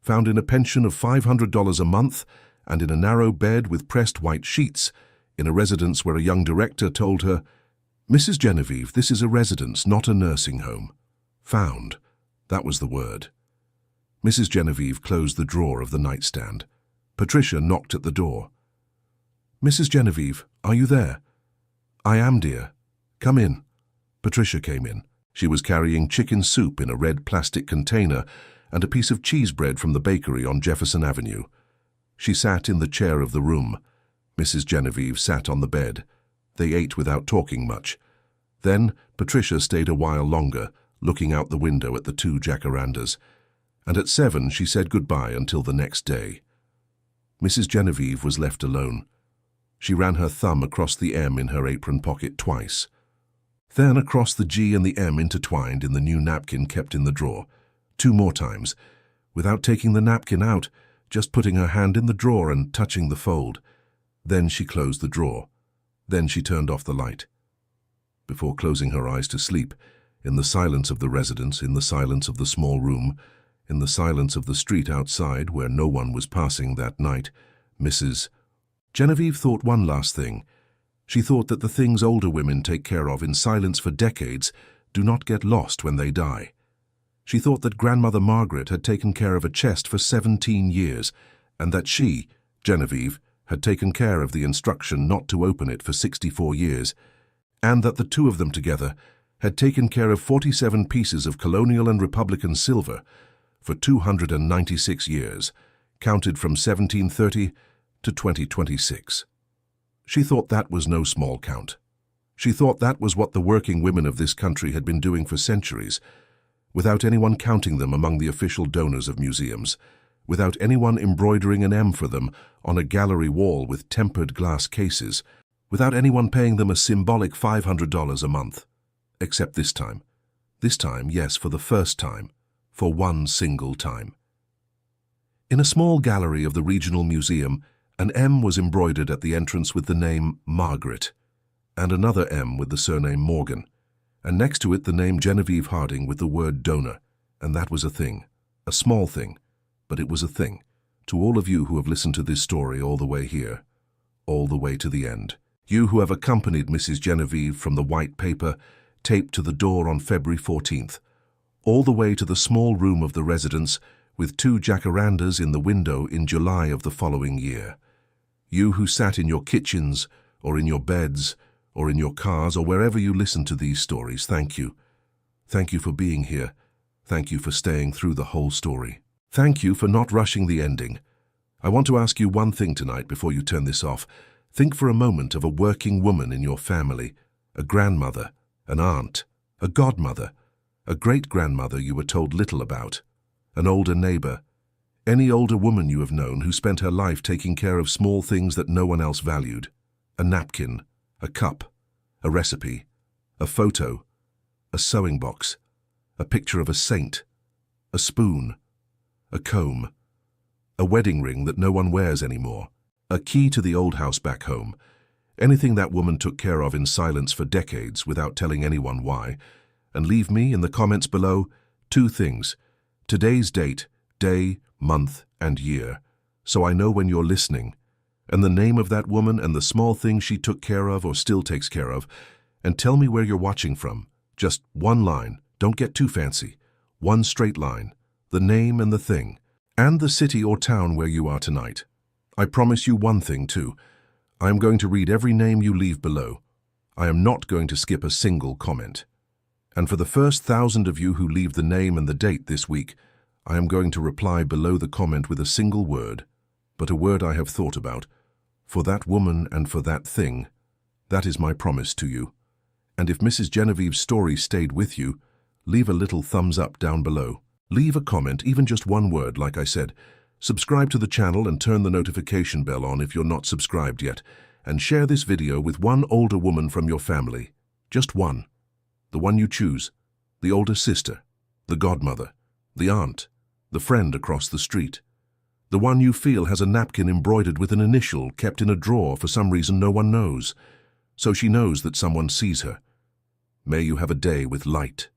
Found in a pension of $500 a month, and in a narrow bed with pressed white sheets, in a residence where a young director told her, "Mrs. Genevieve, this is a residence, not a nursing home." Found. That was the word. Mrs. Genevieve closed the drawer of the nightstand. Patricia knocked at the door. "Mrs. Genevieve, are you there?" "I am, dear. Come in." Patricia came in. She was carrying chicken soup in a red plastic container and a piece of cheese bread from the bakery on Jefferson Avenue. She sat in the chair of the room. Mrs. Genevieve sat on the bed. They ate without talking much. Then Patricia stayed a while longer, looking out the window at the 2 jacarandas, and at 7 she said goodbye until the next day. Mrs. Genevieve was left alone. She ran her thumb across the M in her apron pocket twice. Then across the G and the M intertwined in the new napkin kept in the drawer, 2 more times, without taking the napkin out, just putting her hand in the drawer and touching the fold. Then she closed the drawer. Then she turned off the light. Before closing her eyes to sleep, in the silence of the residence, in the silence of the small room, in the silence of the street outside where no one was passing that night, Mrs. Genevieve thought one last thing. She thought that the things older women take care of in silence for decades do not get lost when they die. She thought that Grandmother Margaret had taken care of a chest for 17 years, and that she, Genevieve, had taken care of the instruction not to open it for 64 years, and that the two of them together had taken care of 47 pieces of colonial and republican silver for 296 years, counted from 1730 to 2026. She thought that was no small count. She thought that was what the working women of this country had been doing for centuries, without anyone counting them among the official donors of museums, without anyone embroidering an M for them on a gallery wall with tempered glass cases, without anyone paying them a symbolic $500 a month. Except this time. This time, yes, for the first time. For one single time. In a small gallery of the regional museum, an M was embroidered at the entrance with the name Margaret, and another M with the surname Morgan, and next to it the name Genevieve Harding with the word donor, and that was a thing. A small thing, but it was a thing. To all of you who have listened to this story all the way here, all the way to the end. You who have accompanied Mrs. Genevieve from the white paper taped to the door on February 14th, all the way to the small room of the residence with 2 jacarandas in the window in July of the following year. You who sat in your kitchens, or in your beds, or in your cars, or wherever you listen to these stories, thank you. Thank you for being here. Thank you for staying through the whole story. Thank you for not rushing the ending. I want to ask you one thing tonight before you turn this off. Think for a moment of a working woman in your family, a grandmother, an aunt, a godmother, a great-grandmother you were told little about, an older neighbor, any older woman you have known who spent her life taking care of small things that no one else valued, a napkin, a cup, a recipe, a photo, a sewing box, a picture of a saint, a spoon, a comb, a wedding ring that no one wears anymore, a key to the old house back home, anything that woman took care of in silence for decades without telling anyone why. And leave me in the comments below 2 things: today's date, day, month, and year, so I know when you're listening, and the name of that woman and the small thing she took care of or still takes care of, and tell me where you're watching from. Just one line, don't get too fancy. One straight line, the name and the thing, and the city or town where you are tonight. I promise you one thing too. I am going to read every name you leave below. I am not going to skip a single comment. And for the first 1,000 of you who leave the name and the date this week, I am going to reply below the comment with a single word, but a word I have thought about. For that woman and for that thing, that is my promise to you. And if Mrs. Genevieve's story stayed with you, leave a little thumbs up down below. Leave a comment, even just one word, like I said. Subscribe to the channel and turn the notification bell on if you're not subscribed yet. And share this video with one older woman from your family. Just one. The one you choose. The older sister. The godmother. The aunt. The friend across the street. The one you feel has a napkin embroidered with an initial kept in a drawer for some reason no one knows. So she knows that someone sees her. May you have a day with light.